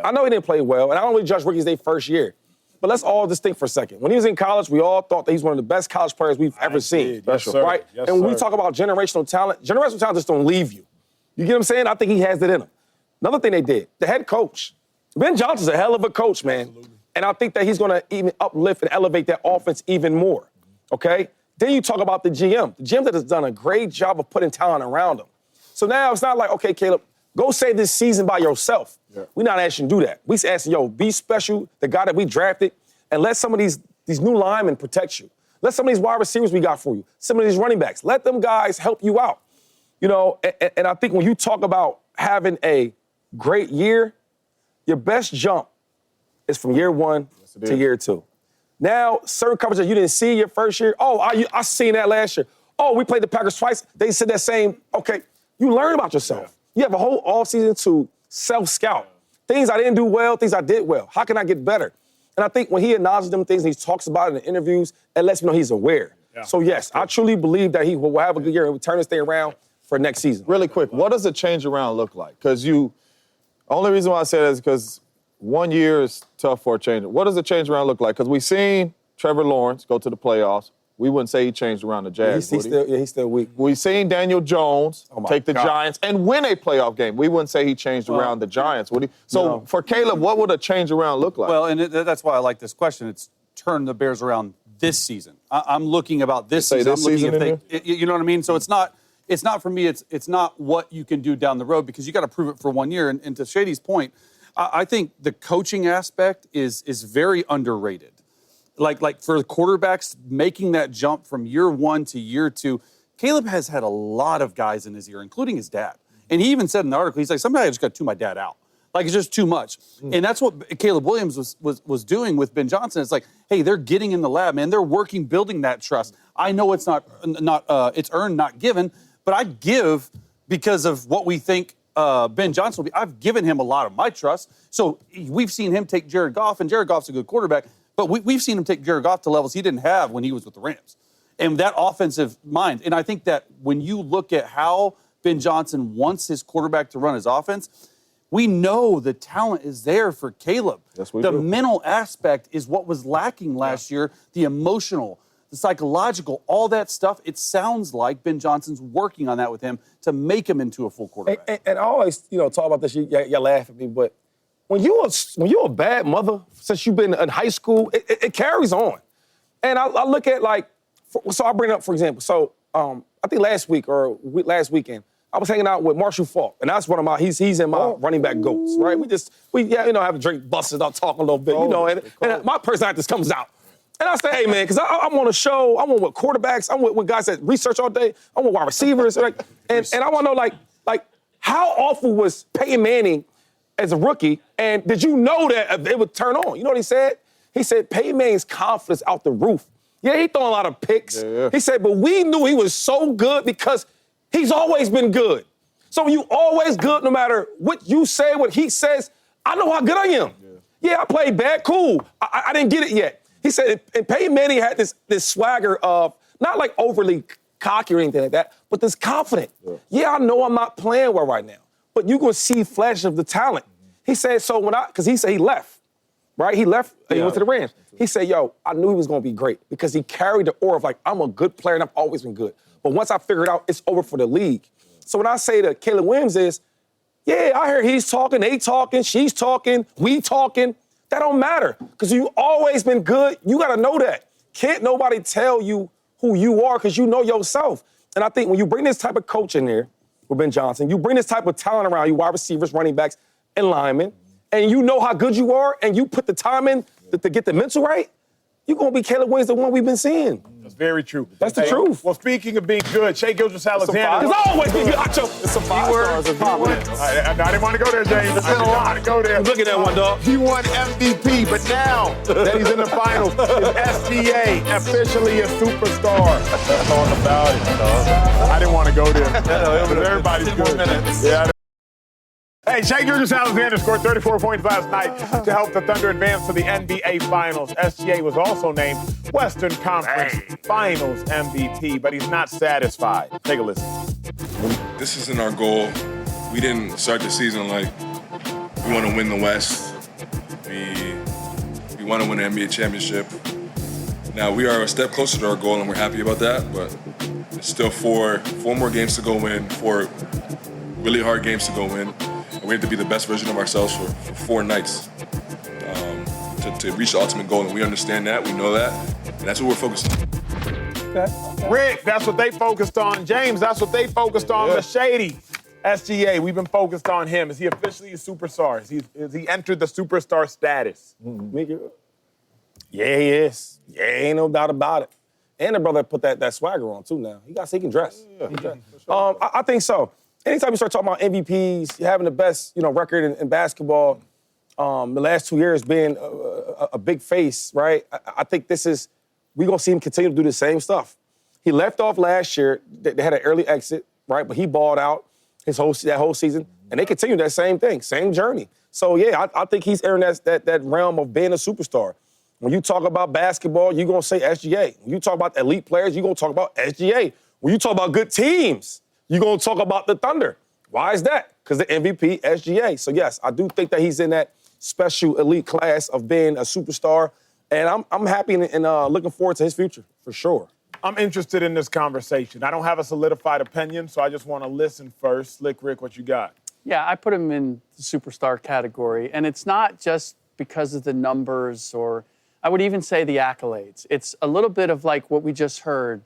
[SPEAKER 3] I know he didn't play well, and I don't really judge rookies their first year. But let's all just think for a second. When he was in college, we all thought that he's one of the best college players we've ever seen.
[SPEAKER 1] Yes,
[SPEAKER 3] right?
[SPEAKER 1] Yes,
[SPEAKER 3] and when we talk about generational talent just don't leave you. You get what I'm saying? I think he has it in him. Another thing they did, the head coach. Ben Johnson's a hell of a coach, man. Absolutely. And I think that he's going to even uplift and elevate that offense even more, okay? Then you talk about the GM. The GM that has done a great job of putting talent around him. So now it's not like, okay, Caleb, go save this season by yourself. Yeah. We're not asking you to do that. We're asking, be special, the guy that we drafted, and let some of these new linemen protect you. Let some of these wide receivers we got for you, some of these running backs, let them guys help you out. And I think when you talk about having a great year, your best jump is from year 1 to year 2. Now, certain coverage that you didn't see your first year, I seen that last year. Oh, we played the Packers twice. They said that same, okay. You learn about yourself. Yeah. You have a whole offseason to self-scout. Things I didn't do well, things I did well. How can I get better? And I think when he acknowledges them things and he talks about it in interviews, it lets me know he's aware. Yeah. So, yes, I truly believe that he will have a good year and will turn this thing around for next season.
[SPEAKER 6] Really quick, what does a change around look like? Because only reason why I say that is because 1 year is tough for a change. What does a change around look like? Because we've seen Trevor Lawrence go to the playoffs. We wouldn't say he changed around the Jags.
[SPEAKER 3] He's still weak.
[SPEAKER 6] We've seen Daniel Jones take the Giants and win a playoff game. We wouldn't say he changed around the Giants, would he? So for Caleb, what would a change around look like?
[SPEAKER 8] Well, and that's why I like this question. It's turn the Bears around this season. I'm looking about this season.
[SPEAKER 6] I'm looking
[SPEAKER 8] at you know what I mean? So it's not for me. It's not what you can do down the road because you got to prove it for 1 year. And to Shady's point, I think the coaching aspect is very underrated. Like for the quarterbacks making that jump from year 1 to year 2, Caleb has had a lot of guys in his ear, including his dad. And he even said in the article, he's like, somebody just got to tune my dad out. Like, it's just too much. And that's what Caleb Williams was doing with Ben Johnson. It's like, hey, they're getting in the lab, man. They're working, building that trust. I know it's it's earned, not given, but I give because of what we think Ben Johnson will be. I've given him a lot of my trust. So we've seen him take Jared Goff, and Jared Goff's a good quarterback, but we've seen him take Jared Goff to levels he didn't have when he was with the Rams. And that offensive mind. And I think that when you look at how Ben Johnson wants his quarterback to run his offense, we know the talent is there for Caleb.
[SPEAKER 6] Yes, we
[SPEAKER 8] the
[SPEAKER 6] do.
[SPEAKER 8] mental aspect is what was lacking last year, the emotional, the psychological, all that stuff. It sounds like Ben Johnson's working on that with him to make him into a full quarterback.
[SPEAKER 3] And I always, talk about this. Y'all laugh at me, but when you're a bad mother, since you've been in high school, it carries on. And I look at so I bring up, for example, I think last weekend, I was hanging out with Marshall Faulk, and that's one of he's in my running back goats, right? We have a drink, busted out, talk a little bit, and my personality just comes out. And I say, hey, man, because I'm on a show, I'm with quarterbacks, I'm with guys that research all day, I'm with wide receivers, and I want to know, like, how awful was Peyton Manning as a rookie, and did you know that it would turn on? You know what he said? He said Peyton Manning's confidence out the roof. Yeah, he throwing a lot of picks. Yeah. He said, but we knew he was so good because he's always been good. So you always good no matter what you say, what he says. I know how good I am. Yeah, I played bad, cool. I didn't get it yet. He said, and Peyton Manning had this swagger of, not like overly cocky or anything like that, but this confident. Yeah, I know I'm not playing well right now, but you're going to see flashes of the talent. He said, because he said he left, right? He left, he went to the Rams. He said, I knew he was going to be great because he carried the aura of like, I'm a good player and I've always been good. But once I figured out, it's over for the league. So when I say to Caleb Williams is, yeah, I hear he's talking, they talking, she's talking, we talking. That don't matter because you've always been good. You got to know that. Can't nobody tell you who you are because you know yourself. And I think when you bring this type of coach in there with Ben Johnson, you bring this type of talent around you, wide receivers, running backs, and linemen, and you know how good you are, and you put the time in to get the mental right, you're going to be Caleb Williams, the one we've been seeing.
[SPEAKER 1] That's very true.
[SPEAKER 3] That's the truth.
[SPEAKER 1] Well, speaking of being good, Shai Gilgeous-Alexander.
[SPEAKER 3] It's always been good. It's some 5 stars.
[SPEAKER 1] I didn't want to go there, James. I didn't want to go there.
[SPEAKER 3] Look at that one, dog.
[SPEAKER 1] He won MVP, but now that he's in the finals, is SGA officially a superstar? That's all about it, dog. I didn't want to go there. Everybody's good. Yeah. Hey, Shai Gilgeous-Alexander scored 34 points last night to help the Thunder advance to the NBA Finals. SGA was also named Western Conference Finals MVP, but he's not satisfied. Take a listen.
[SPEAKER 9] This isn't our goal. We didn't start the season like we want to win the West. We want to win an NBA championship. Now, we are a step closer to our goal, and we're happy about that, but there's still four more games to go win, 4 really hard games to go win. And we have to be the best version of ourselves for 4 nights to reach the ultimate goal. And we understand that, we know that, and that's what we're focused on.
[SPEAKER 1] Okay. Rick, that's what they focused on. James, that's what they focused on. The Shady SGA, we've been focused on him. Is he officially a superstar? Has he entered the superstar status?
[SPEAKER 3] Yeah, he is. Yeah, ain't no doubt about it. And the brother put that swagger on, too, now. He can dress. I think so. Anytime you start talking about MVPs, having the best, record in basketball, the last 2 years being a big face, right? I think we're going to see him continue to do the same stuff. He left off last year. They had an early exit, right? But he balled out that whole season, and they continued that same thing, same journey. So, yeah, I think he's earned that realm of being a superstar. When you talk about basketball, you're going to say SGA. When you talk about elite players, you're going to talk about SGA. When you talk about good teams, you're going to talk about the Thunder. Why is that? Because the MVP, SGA. So, yes, I do think that he's in that special elite class of being a superstar. And I'm happy and looking forward to his future, for sure.
[SPEAKER 1] I'm interested in this conversation. I don't have a solidified opinion, so I just want to listen first. Slick Rick, what you got?
[SPEAKER 5] Yeah, I put him in the superstar category. And it's not just because of the numbers or I would even say the accolades. It's a little bit of like what we just heard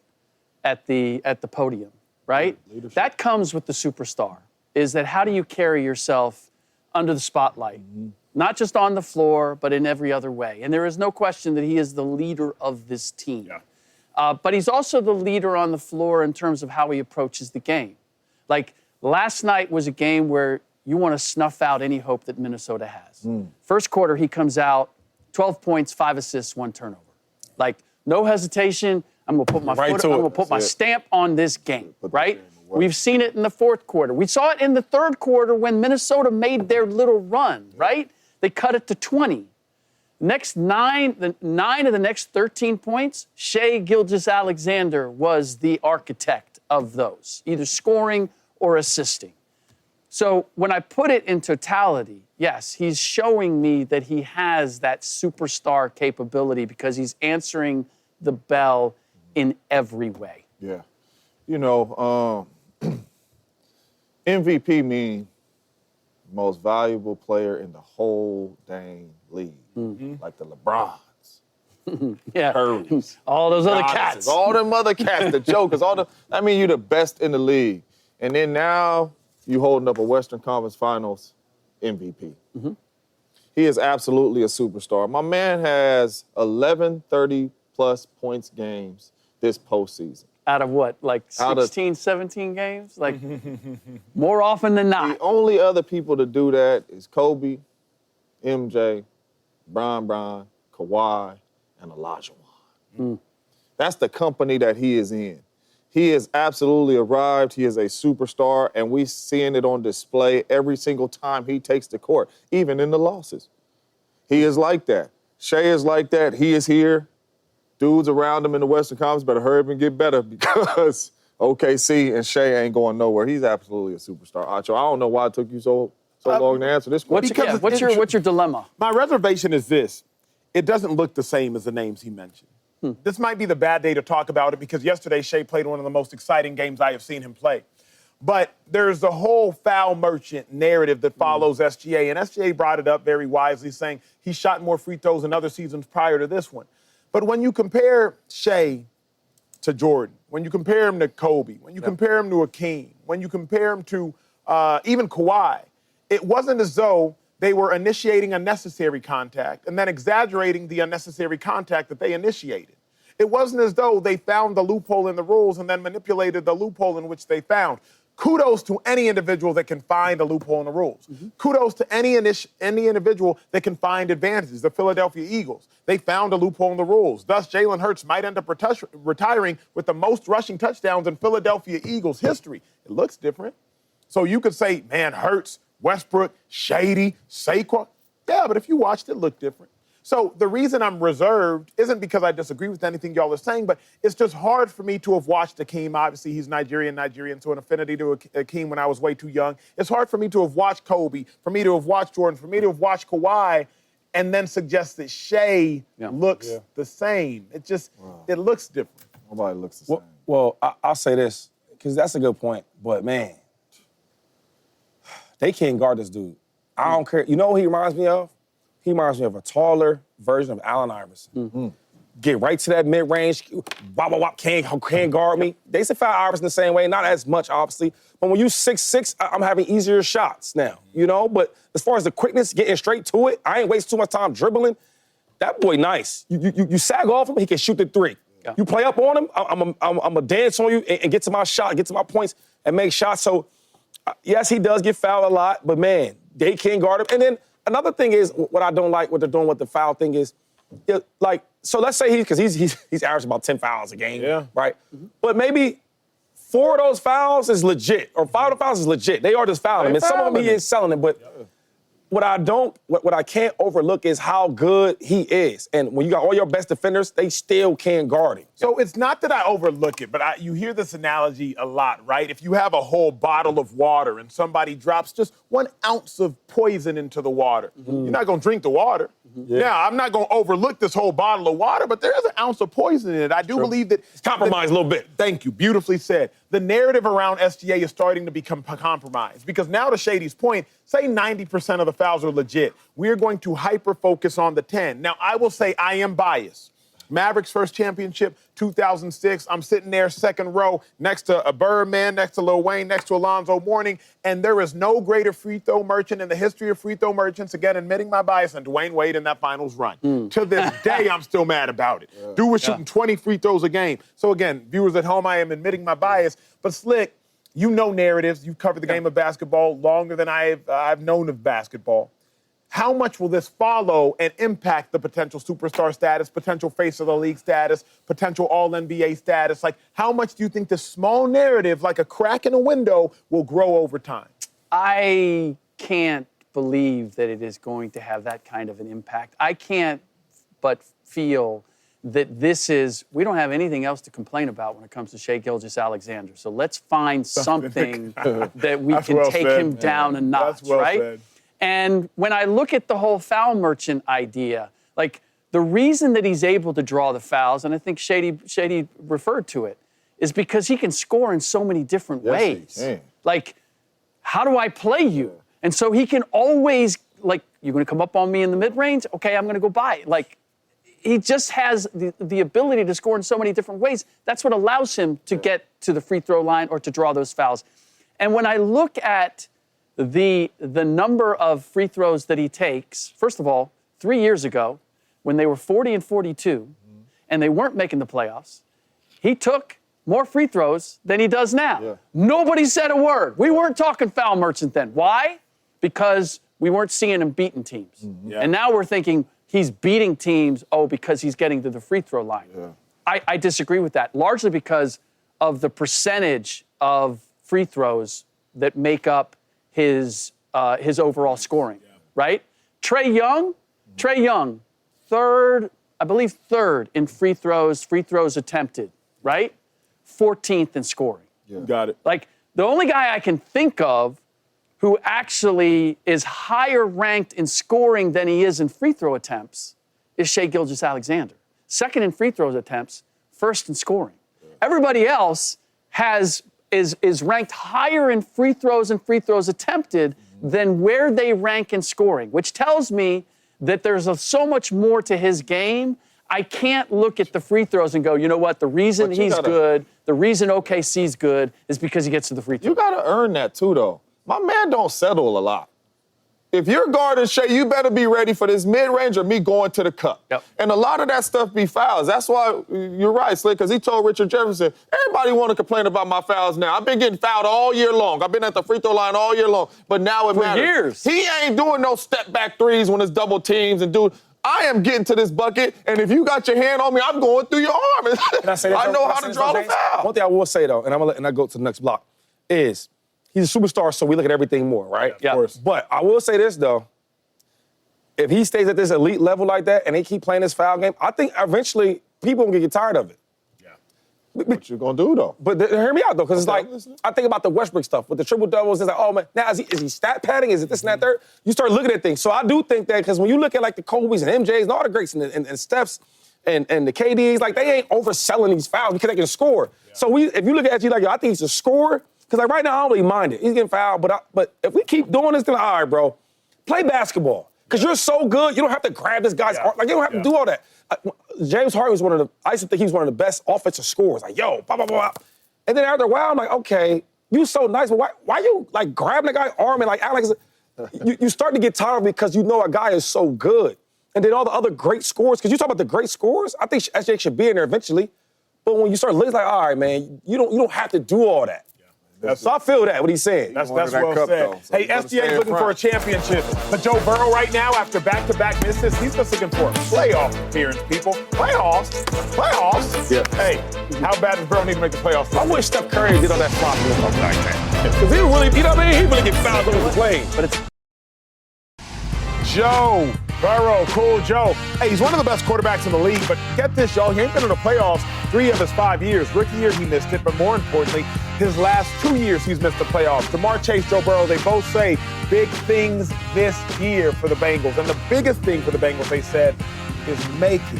[SPEAKER 5] at the podium. Right? That comes with the superstar, is that how do you carry yourself under the spotlight? Not just on the floor, but in every other way. And there is no question that he is the leader of this team. Yeah. But he's also the leader on the floor in terms of how he approaches the game. Like, last night was a game where you want to snuff out any hope that Minnesota has. First quarter, he comes out, 12 points, 5 assists, 1 turnover. Like, no hesitation. I'm going to put my foot, I'm going to put my stamp on this game, right? We've seen it in the fourth quarter. We saw it in the third quarter when Minnesota made their little run, right? They cut it to 20. Next 9 of the next 13 points, Shai Gilgeous-Alexander was the architect of those, either scoring or assisting. So when I put it in totality, yes, he's showing me that he has that superstar capability because he's answering the bell in every way.
[SPEAKER 6] Yeah. You know, MVP means most valuable player in the whole dang league. Like the LeBrons.
[SPEAKER 5] Yeah.
[SPEAKER 6] Currys.
[SPEAKER 5] All those other
[SPEAKER 6] Giannis's,
[SPEAKER 5] cats.
[SPEAKER 6] All them other cats, the Jokers, I mean, you're the best in the league. And then now you holding up a Western Conference Finals MVP. He is absolutely a superstar. My man has 11 30-plus points games this postseason.
[SPEAKER 5] Out of what, like 16, 17 games? Like, more often than not.
[SPEAKER 6] The only other people to do that is Kobe, MJ, Bron, Kawhi, and Olajuwon. That's the company that he is in. He has absolutely arrived. He is a superstar, and we seeing it on display every single time he takes the court, even in the losses. He is like that. Shai is like that. He is here. Dudes around him in the Western Conference better hurry up and get better because OKC and Shai ain't going nowhere. He's absolutely a superstar. Acho, I don't know why it took you so long to answer this question.
[SPEAKER 5] What's your dilemma?
[SPEAKER 1] My reservation is this. It doesn't look the same as the names he mentioned. This might be the bad day to talk about it because yesterday Shai played one of the most exciting games I have seen him play. But there's the whole foul merchant narrative that follows SGA, and SGA brought it up very wisely, saying he shot more free throws in other seasons prior to this one. But when you compare Shai to Jordan, when you compare him to Kobe, when you compare him to Hakeem, when you compare him to even Kawhi, it wasn't as though they were initiating unnecessary contact and then exaggerating the unnecessary contact that they initiated. It wasn't as though they found the loophole in the rules and then manipulated the loophole in which they found. Kudos to any individual that can find a loophole in the rules. Kudos to any individual that can find advantages. The Philadelphia Eagles, they found a loophole in the rules. Thus, Jalen Hurts might end up retiring with the most rushing touchdowns in Philadelphia Eagles history. It looks different. So you could say, man, Hurts, Westbrook, Shady, Saquon. Yeah, but if you watched it, looked different. So the reason I'm reserved isn't because I disagree with anything y'all are saying, but it's just hard for me to have watched Hakeem. Obviously, he's Nigerian, so an affinity to Hakeem when I was way too young. It's hard for me to have watched Kobe, for me to have watched Jordan, for me to have watched Kawhi, and then suggest that Shai looks the same. It looks different.
[SPEAKER 6] Nobody looks the same.
[SPEAKER 3] Well, I'll say this, because that's a good point. But, man, they can't guard this dude. I don't care. You know what he reminds me of? He reminds me of a taller version of Allen Iverson. Get right to that mid-range, wop, can't guard me. They used to foul Iverson the same way, not as much, obviously. But when you 6'6", I'm having easier shots now, you know? But as far as the quickness, getting straight to it, I ain't wasting too much time dribbling. That boy nice. You sag off him, he can shoot the three. Yeah. You play up on him, I'm going to dance on you and get to my shot, get to my points, and make shots. So, yes, he does get fouled a lot, but, man, they can't guard him. And then another thing is, what I don't like what they're doing with the foul thing is, so let's say because he's averaging about 10 fouls a game, right? But maybe 4 of those fouls is legit, or 5 of the fouls is legit. They are just fouling him, and some of them he is selling it, but what I can't overlook is how good he is. And when you got all your best defenders, they still can't guard him.
[SPEAKER 1] So it's not that I overlook it, but you hear this analogy a lot, right? If you have a whole bottle of water and somebody drops just 1 ounce of poison into the water, you're not going to drink the water. Now, I'm not going to overlook this whole bottle of water, but there is an ounce of poison in it. I do believe that...
[SPEAKER 3] It's compromised a little bit.
[SPEAKER 1] Thank you. Beautifully said. The narrative around SGA is starting to become compromised because now, to Shady's point, say 90% of the fouls are legit. We're going to hyper-focus on the 10. Now, I will say I am biased. Mavericks first championship, 2006. I'm sitting there second row next to a Birdman, next to Lil Wayne, next to Alonzo Mourning, and there is no greater free throw merchant in the history of free throw merchants, again, admitting my bias, than Dwayne Wade in that finals run. To this day, I'm still mad about it. Dude was shooting 20 free throws a game. So again, viewers at home, I am admitting my bias. But Slick, You know narratives. You've covered the game of basketball longer than I've known of basketball. How much will this follow and impact the potential superstar status, potential face of the league status, potential all-NBA status? Like, how much do you think this small narrative, like a crack in a window, will grow over time?
[SPEAKER 5] I can't believe that it is going to have that kind of an impact. I can't but feel that we don't have anything else to complain about when it comes to Shai Gilgeous-Alexander. So let's find something that we can
[SPEAKER 1] well
[SPEAKER 5] take
[SPEAKER 1] said.
[SPEAKER 5] him down a notch,
[SPEAKER 1] That's well
[SPEAKER 5] right?
[SPEAKER 1] said.
[SPEAKER 5] And when I look at the whole foul merchant idea, like the reason that he's able to draw the fouls, and I think Shady referred to it, is because he can score in so many different ways.
[SPEAKER 6] He can.
[SPEAKER 5] Like, how do I play you? And so he can always, like, you're going to come up on me in the mid-range? Okay, I'm going to go by it. Like, he just has the ability to score in so many different ways. That's what allows him to get to the free throw line or to draw those fouls. And when I look at the number of free throws that he takes, first of all, 3 years ago, when they were 40 and 42, and they weren't making the playoffs, he took more free throws than he does now.
[SPEAKER 6] Yeah.
[SPEAKER 5] Nobody said a word. We weren't talking foul merchant then. Why? Because we weren't seeing him beating teams.
[SPEAKER 1] Yeah.
[SPEAKER 5] And now we're thinking he's beating teams, because he's getting to the free throw line. Yeah. I disagree with that, largely because of the percentage of free throws that make up his overall scoring, right? Trae Young, third in free throws attempted, right? 14th in scoring.
[SPEAKER 1] Yeah. Got it.
[SPEAKER 5] Like, the only guy I can think of who actually is higher ranked in scoring than he is in free throw attempts is Shai Gilgeous-Alexander. Second in free throws attempts, first in scoring. Everybody else is ranked higher in free throws and free throws attempted than where they rank in scoring, which tells me that there's so much more to his game. I can't look at the free throws and go, you know what, the reason he's good, the reason OKC's good is because he gets to the free throw.
[SPEAKER 6] You got to earn that too, though. My man don't settle a lot. If you're guarding Shai, you better be ready for this mid-range or me going to the cup.
[SPEAKER 5] Yep.
[SPEAKER 6] And a lot of that stuff be fouls. That's why you're right, Slick, because he told Richard Jefferson, everybody want to complain about my fouls now. I've been getting fouled all year long. I've been at the free throw line all year long. But now it matters.
[SPEAKER 5] Years.
[SPEAKER 6] He ain't doing no step-back threes when it's double teams and I am getting to this bucket, and if you got your hand on me, I'm going through your arm. I know how to draw the foul.
[SPEAKER 3] One thing I will say, though, and I go to the next block, is he's a superstar, so we look at everything more, right?
[SPEAKER 5] Yeah, of course.
[SPEAKER 3] But I will say this, though. If he stays at this elite level like that and they keep playing this foul game, I think eventually people are going to get tired of it.
[SPEAKER 1] Yeah.
[SPEAKER 6] What you going to do, though?
[SPEAKER 3] But hear me out, though, because it's like, I think about the Westbrook stuff with the triple-doubles. It's like, oh, man, now is he stat padding? Is it this and that third? You start looking at things. So I do think that because when you look at, like, the Kobe's and MJ's and all the greats and Steph's and the KDs, like, they ain't overselling these fouls because they can score. Yeah. So if you look at you like, I think he's a scorer, because, like, right now, I don't really mind it. He's getting fouled, but if we keep doing this, then all right, bro, play basketball. Because you're so good, you don't have to grab this guy's arm. Like, you don't have to do all that. James Harden was I used to think he was one of the best offensive scorers. Like, yo, blah, blah, blah. And then after a while, I'm like, okay, you so nice, but why you, like, grabbing the guy's arm and, like, Alex, you start to get tired because you know a guy is so good. And then all the other great scorers, because you talk about the great scorers, I think SJ should be in there eventually. But when you start looking, like, all right, man, you don't have to do all that. So I feel that, what he's saying.
[SPEAKER 1] That's well said.
[SPEAKER 6] Though, so
[SPEAKER 1] hey, SGA's looking for a championship. But Joe Burrow right now, after back-to-back misses, he's just looking for a playoff appearance, people. Playoffs?
[SPEAKER 6] Yeah.
[SPEAKER 1] Hey, how bad does Burrow need to make the playoffs?
[SPEAKER 3] I wish Steph Curry did all that flop and stuff like that. Because he really, you know what I mean? He really get fouled on the play. But it's
[SPEAKER 1] Joe Burrow, cool Joe. Hey, he's one of the best quarterbacks in the league, but get this, y'all, he ain't been in the playoffs 3 of his 5 years. Rookie year, he missed it, but more importantly, his last 2 years, he's missed the playoffs. Jamar Chase, Joe Burrow, they both say big things this year for the Bengals. And the biggest thing for the Bengals, they said, is making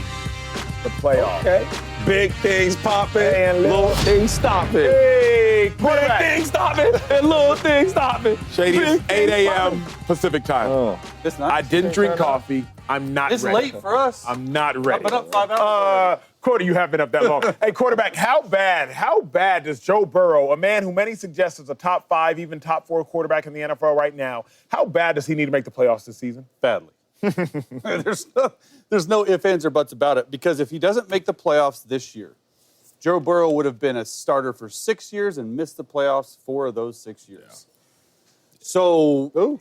[SPEAKER 1] the playoffs.
[SPEAKER 3] okay. Big things popping,
[SPEAKER 1] And
[SPEAKER 3] little things stopping.
[SPEAKER 1] Hey,
[SPEAKER 3] Big
[SPEAKER 1] quarterback.
[SPEAKER 3] things stopping, and little things stopping.
[SPEAKER 1] Shady, it's
[SPEAKER 3] Big
[SPEAKER 1] 8
[SPEAKER 3] things
[SPEAKER 1] a.m. Pacific time.
[SPEAKER 8] It's not.
[SPEAKER 1] I didn't drink coffee. I'm not
[SPEAKER 8] It's
[SPEAKER 1] ready.
[SPEAKER 8] late for us.
[SPEAKER 1] I'm not ready.
[SPEAKER 8] I've been up 5 hours.
[SPEAKER 1] Quarter, you have been up that long. Hey, quarterback, how bad does Joe Burrow, a man who many suggest is a top 5, even top 4 quarterback in the NFL right now, how bad does he need to make the playoffs this season?
[SPEAKER 8] Badly. There's no ifs, ands, or buts about it, because if he doesn't make the playoffs this year, Joe Burrow would have been a starter for 6 years and missed the playoffs 4 of those 6 years. Yeah. So,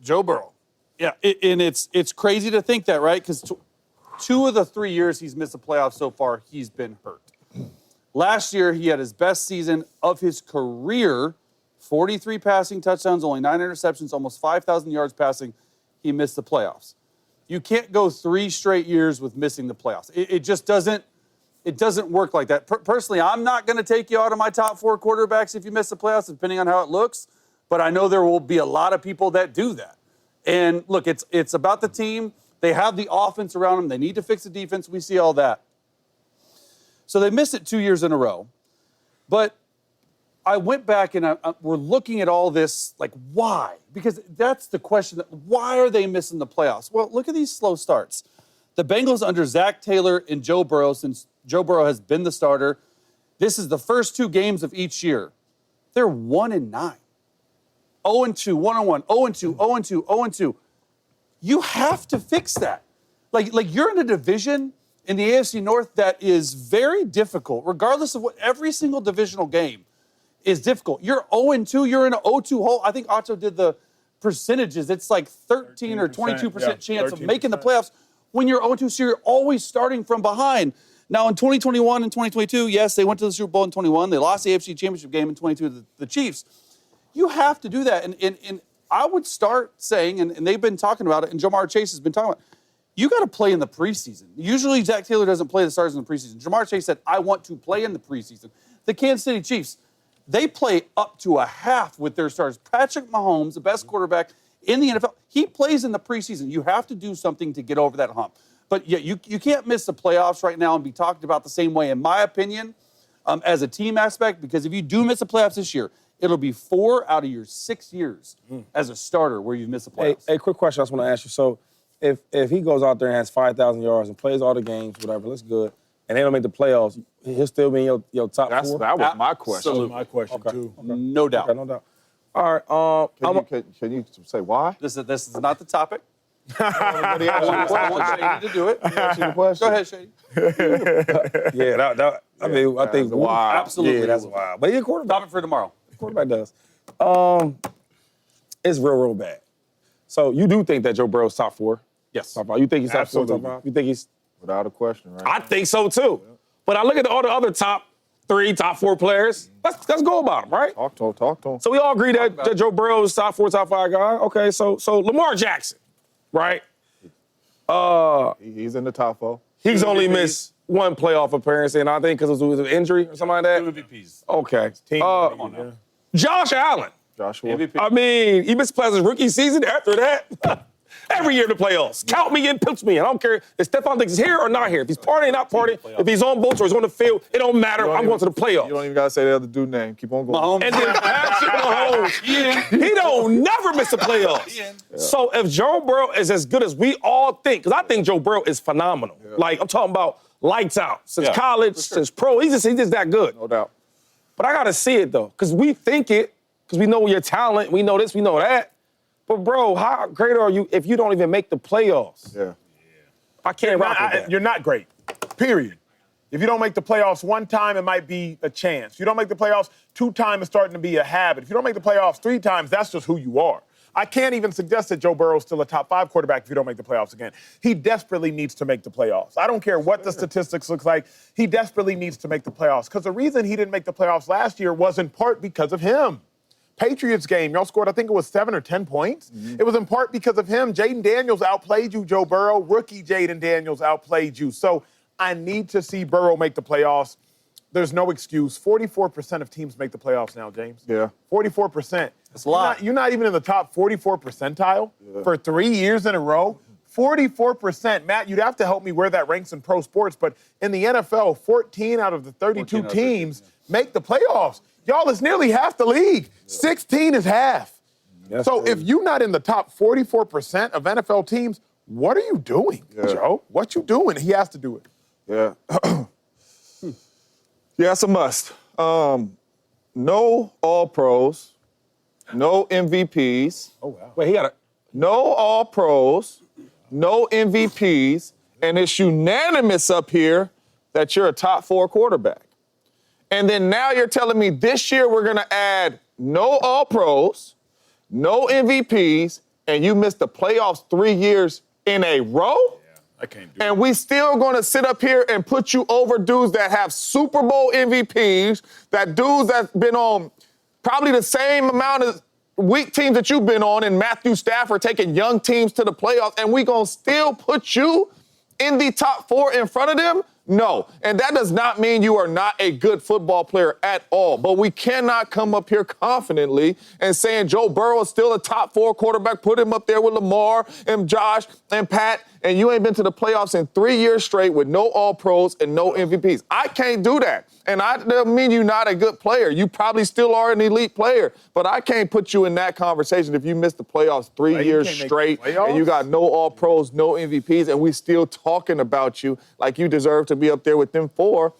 [SPEAKER 8] Joe Burrow. Yeah, and it's crazy to think that, right? Because 2 of the 3 years he's missed the playoffs so far, he's been hurt. Last year, he had his best season of his career, 43 passing touchdowns, only 9 interceptions, almost 5,000 yards passing. He missed the playoffs. You can't go 3 straight years with missing the playoffs. It just doesn't. It doesn't work like that. Personally, I'm not going to take you out of my top 4 quarterbacks if you miss the playoffs, depending on how it looks. But I know there will be a lot of people that do that. And look, it's about the team. They have the offense around them. They need to fix the defense. We see all that. So they missed it 2 years in a row. But I went back and we're looking at all this, like, why? Because that's the question. Why are they missing the playoffs? Well, look at these slow starts. The Bengals under Zach Taylor and Joe Burrow, since Joe Burrow has been the starter, this is the first 2 games of each year. They're 1-9. 0-2, 1-1, 0-2, 0-2, 0-2. You have to fix that. Like you're in a division in the AFC North that is very difficult, regardless of what every single divisional game is difficult. You're 0-2, you're in an 0-2 hole. I think Otto did the percentages. It's like 13 or 22% chance of making the playoffs when you're 0-2, so you're always starting from behind. Now, in 2021 and 2022, yes, they went to the Super Bowl in 21. They lost the AFC Championship game in 22 to the Chiefs. You have to do that. And I would start saying, and they've been talking about it, and Jamar Chase has been talking about it, you got to play in the preseason. Usually, Zach Taylor doesn't play the starters in the preseason. Jamar Chase said, I want to play in the preseason. The Kansas City Chiefs, they play up to a half with their starters. Patrick Mahomes, the best quarterback in the NFL, he plays in the preseason. You have to do something to get over that hump. But yeah, you can't miss the playoffs right now and be talked about the same way, in my opinion, as a team aspect, because if you do miss the playoffs this year, it'll be 4 out of your 6 years as a starter where you've missed the playoffs.
[SPEAKER 3] Hey, quick question I just want to ask you. So if he goes out there and has 5,000 yards and plays all the games, whatever, looks good, and they don't make the playoffs, he'll still be in your top 4?
[SPEAKER 6] That was my question.
[SPEAKER 8] Absolutely.
[SPEAKER 6] That was my question, too.
[SPEAKER 3] Okay.
[SPEAKER 8] No doubt.
[SPEAKER 3] Okay, no doubt. All right.
[SPEAKER 6] Can you say why?
[SPEAKER 8] This is not the topic.
[SPEAKER 6] I
[SPEAKER 8] want Shady to do it. Go ahead, Shady.
[SPEAKER 3] Yeah, I think
[SPEAKER 6] wild.
[SPEAKER 8] Absolutely.
[SPEAKER 3] Yeah, that's wild. But he's a quarterback.
[SPEAKER 8] Topic for tomorrow.
[SPEAKER 3] Quarterback does. It's real bad. So you do think that Joe Burrow's top 4?
[SPEAKER 8] Yes.
[SPEAKER 3] Top 5. You think he's top 4,
[SPEAKER 6] Absolutely.
[SPEAKER 3] top 5? You think he's...
[SPEAKER 6] Without a question, right?
[SPEAKER 3] I think so, too. But I look at all the other top 3, top 4 players. Let's go about them, right?
[SPEAKER 6] Talk to him.
[SPEAKER 3] So we all agree that Joe Burrow is top 4, top 5 guy. Okay, so Lamar Jackson, right?
[SPEAKER 6] He's in the top 4.
[SPEAKER 3] He's only missed 1 playoff appearance, and I think because it was an injury or something like that.
[SPEAKER 8] 2 MVPs.
[SPEAKER 3] Okay.
[SPEAKER 8] Come on now.
[SPEAKER 3] Josh Allen.
[SPEAKER 6] Joshua.
[SPEAKER 8] MVP.
[SPEAKER 3] I mean, he missed his rookie season. After that, every year in the playoffs. Count me in, pinch me in. I don't care if Stephon Diggs is here or not here. If he's partying, not partying. If he's on boats or he's on the field, it don't matter. I'm going to the playoffs.
[SPEAKER 6] You don't even got to say the other dude's name. Keep on going.
[SPEAKER 8] Mahomes.
[SPEAKER 3] And then Patrick Mahomes, he don't never miss the playoffs. So if Joe Burrow is as good as we all think, because I think Joe Burrow is phenomenal. Yeah. Like, I'm talking about lights out. Since college, since pro, he's just that good.
[SPEAKER 6] No doubt.
[SPEAKER 3] But I got to see it, though, because we think it, because we know your talent, we know this, we know that. But, bro, how great are you if you don't even make the playoffs?
[SPEAKER 6] Yeah.
[SPEAKER 3] I can't rock with that.
[SPEAKER 1] You're not great, period. If you don't make the playoffs 1 time, it might be a chance. If you don't make the playoffs 2 times, it's starting to be a habit. If you don't make the playoffs 3 times, that's just who you are. I can't even suggest that Joe Burrow's still a top 5 quarterback if you don't make the playoffs again. He desperately needs to make the playoffs. I don't care what the statistics look like. He desperately needs to make the playoffs because the reason he didn't make the playoffs last year was in part because of him. Patriots game, y'all scored, I think it was 7 or 10 points. It was in part because of him. Jayden Daniels outplayed you, Joe Burrow. Rookie Jayden Daniels outplayed you. So I need to see Burrow make the playoffs. There's no excuse. 44% of teams make the playoffs now, James.
[SPEAKER 6] Yeah.
[SPEAKER 1] 44%.
[SPEAKER 8] That's a lot.
[SPEAKER 1] You're not even in the top 44 percentile for 3 years in a row. 44%. Matt, you'd have to help me where that ranks in pro sports, but in the NFL, 14 out of the 32 teams make the playoffs. Y'all, it's nearly half the league. 16 is half.
[SPEAKER 3] That's
[SPEAKER 1] so
[SPEAKER 3] crazy.
[SPEAKER 1] if you're not in the top 44% of NFL teams, what are you doing, Joe? What you doing? He has to do it.
[SPEAKER 6] Yeah. Yeah, it's a must. No All-Pros, no MVPs.
[SPEAKER 3] Oh, wow. Wait, he got a...
[SPEAKER 6] No All-Pros, no MVPs, and it's unanimous up here that you're a top 4 quarterback. And then now you're telling me this year we're going to add no All-Pros, no MVPs, and you missed the playoffs 3 years in a row?
[SPEAKER 1] I can't do
[SPEAKER 6] and we still going to sit up here and put you over dudes that have Super Bowl MVPs, that dudes that's been on probably the same amount of weak teams that you've been on, and Matthew Stafford taking young teams to the playoffs, and we going to still put you in the top 4 in front of them? No. And that does not mean you are not a good football player at all. But we cannot come up here confidently and saying Joe Burrow is still a top 4 quarterback, put him up there with Lamar and Josh and Pat, and you ain't been to the playoffs in 3 years straight with no All-Pros and no MVPs. I can't do that. And I don't mean you're not a good player. You probably still are an elite player. But I can't put you in that conversation if you missed the playoffs 3 years straight and you got no All-Pros, no MVPs, and we still talking about you like you deserve to be up there with them 4.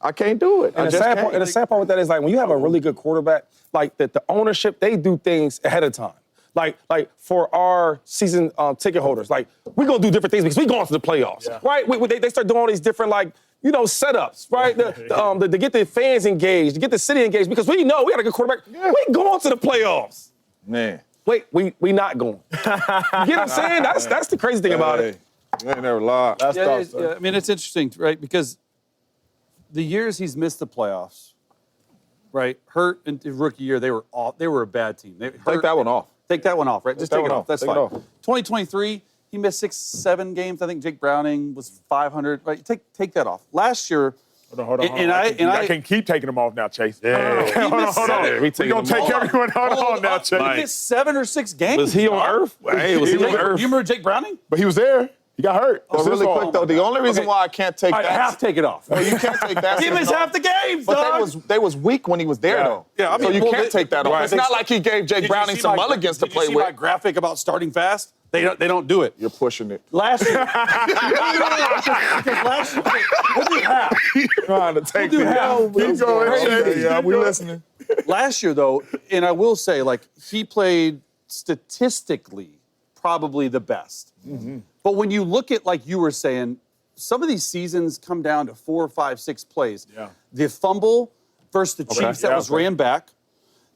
[SPEAKER 6] I can't do it.
[SPEAKER 3] And the sad part with that is, like, when you have a really good quarterback, like, the ownership, they do things ahead of time. Like for our season ticket holders, like, we're going to do different things because we're going to the playoffs, right? They start doing all these different, like, setups, right? To get the fans engaged, to get the city engaged, because we know we got a good quarterback. We going to the playoffs.
[SPEAKER 6] Man.
[SPEAKER 3] Wait, we not going. You get what I'm saying? That's the crazy thing about it.
[SPEAKER 6] You ain't never lied.
[SPEAKER 8] I mean, it's interesting, right? Because the years he's missed the playoffs, right? Hurt in the rookie year, they were a bad team.
[SPEAKER 6] Take that one off.
[SPEAKER 8] Take that one off, right? Just take it off. That's fine. 2023, he missed 6-7 games. I think Jake Browning was 500. Right? Take that off. Last year,
[SPEAKER 1] Hold on. I can keep taking them off now, Chase. Hold on. We're going to take everyone. Hold on now, Chase.
[SPEAKER 8] He missed 7 or 6 games.
[SPEAKER 3] Was he on Earth? Hey, was he on Earth?
[SPEAKER 8] You remember Jake Browning?
[SPEAKER 1] But he was there. He got hurt.
[SPEAKER 6] But really quick, though, the only reason why I can't take that.
[SPEAKER 8] I have to take it off.
[SPEAKER 6] No, you can't take that.
[SPEAKER 8] He missed half the games,
[SPEAKER 6] But they was weak when he was there, though.
[SPEAKER 8] Yeah, I mean,
[SPEAKER 6] so you can't take that off. It's not like he gave Jake Browning some mulligans to play
[SPEAKER 8] Did you see
[SPEAKER 6] with.
[SPEAKER 8] my graphic about starting fast? They don't do it.
[SPEAKER 6] You're pushing it.
[SPEAKER 8] Last year. Last year, what do you have?
[SPEAKER 6] Trying to take
[SPEAKER 8] We'll do half.
[SPEAKER 6] Keep going. Yeah, we listening.
[SPEAKER 8] Last year, though, and I will say, like, he played statistically probably the best. Mm-hmm. But when you look at, like you were saying, some of these seasons come down to 4, 5, 6 plays. Yeah. The fumble versus the Chiefs that was ran back.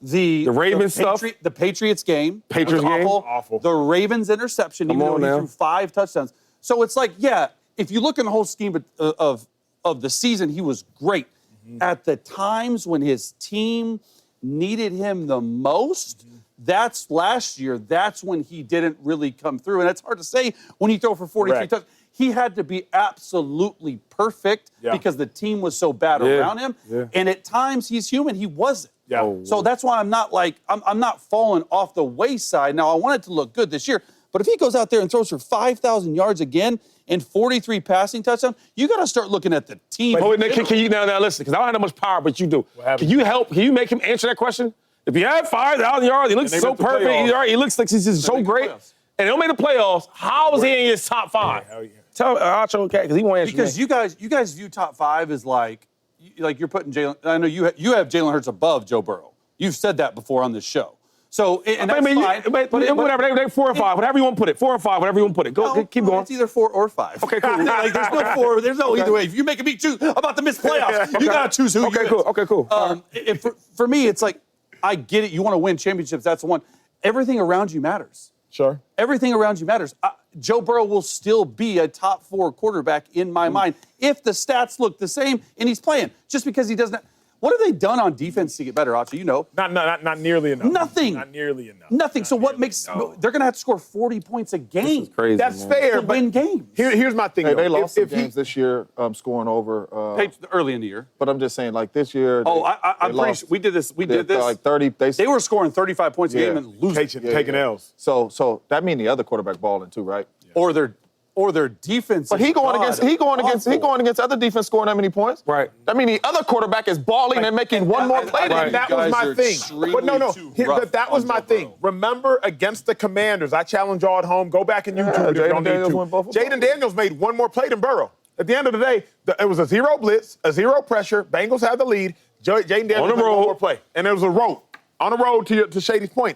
[SPEAKER 8] The Ravens stuff. The Patriots game.
[SPEAKER 3] Patriots game.
[SPEAKER 1] Awful.
[SPEAKER 8] The Ravens interception, even though he threw 5 touchdowns. So it's like, yeah, if you look in the whole scheme of the season, he was great. Mm-hmm. At the times when his team needed him the most, that's last year. That's when he didn't really come through. And it's hard to say when you throw for 43 touchdowns. He had to be absolutely perfect because the team was so bad around him. Yeah. And at times he's human. He wasn't.
[SPEAKER 1] Yeah.
[SPEAKER 8] So that's why I'm not I'm not falling off the wayside. Now, I want it to look good this year. But if he goes out there and throws for 5,000 yards again and 43 passing touchdowns, you got to start looking at the team.
[SPEAKER 3] Can you now listen? Because I don't have that much power, but you do. Can you help? Can you make him answer that question? If he had 5,000 yards, he looks so perfect. He looks like he's just so great. And they don't make the playoffs. How is he in his top 5? Tell Acho, okay, because he won't answer.
[SPEAKER 8] Because you guys view top 5 as like you're putting Jalen. I know you have Jalen Hurts above Joe Burrow. You've said that before on this show. So and that's fine.
[SPEAKER 3] But whatever, they 4 or 5, whatever you want to put it. 4 or 5, whatever you want to put it. Go, keep going.
[SPEAKER 8] It's either 4 or 5.
[SPEAKER 3] Okay, cool.
[SPEAKER 8] Like, there's no 4. There's no either way. If you're making me choose about the missed playoffs, you got to choose who.
[SPEAKER 3] Okay, cool. Okay, cool.
[SPEAKER 8] For me, it's like I get it. You want to win championships. That's the one. Everything around you matters.
[SPEAKER 1] Sure.
[SPEAKER 8] Everything around you matters. Joe Burrow will still be a top 4 quarterback in my mind if the stats look the same and he's playing. Just because he doesn't. What have they done on defense to get better, Acho? You know.
[SPEAKER 1] Not nearly enough.
[SPEAKER 8] Nothing.
[SPEAKER 1] Not nearly enough.
[SPEAKER 8] Nothing. So what makes they're going to have to score 40 points a game?
[SPEAKER 3] This is crazy.
[SPEAKER 1] That's fair,
[SPEAKER 8] to win games.
[SPEAKER 1] Here's my thing.
[SPEAKER 6] Hey, they lost some games this year, scoring over.
[SPEAKER 8] Early in the year.
[SPEAKER 6] But I'm just saying, like this year.
[SPEAKER 8] I'm pretty sure we did this. We did this.
[SPEAKER 6] Like 30.
[SPEAKER 8] They were scoring 35 points a game and losing.
[SPEAKER 1] Taking L's.
[SPEAKER 6] So that means the other quarterback balling too, right?
[SPEAKER 8] Yeah. Or their defense.
[SPEAKER 6] But he going against other defense scoring that many points.
[SPEAKER 3] Right.
[SPEAKER 6] I mean, the other quarterback is balling and making one more play.
[SPEAKER 1] That was my thing. But no. That was my thing. Remember, against the Commanders, I challenge y'all at home. Go back and YouTube it if you don't need to. Jayden Daniels made one more play than Burrow. At the end of the day, it was a 0 blitz, a 0 pressure. Bengals had the lead. Jayden Daniels made one more play. And it was a road. On the road to Shady's point.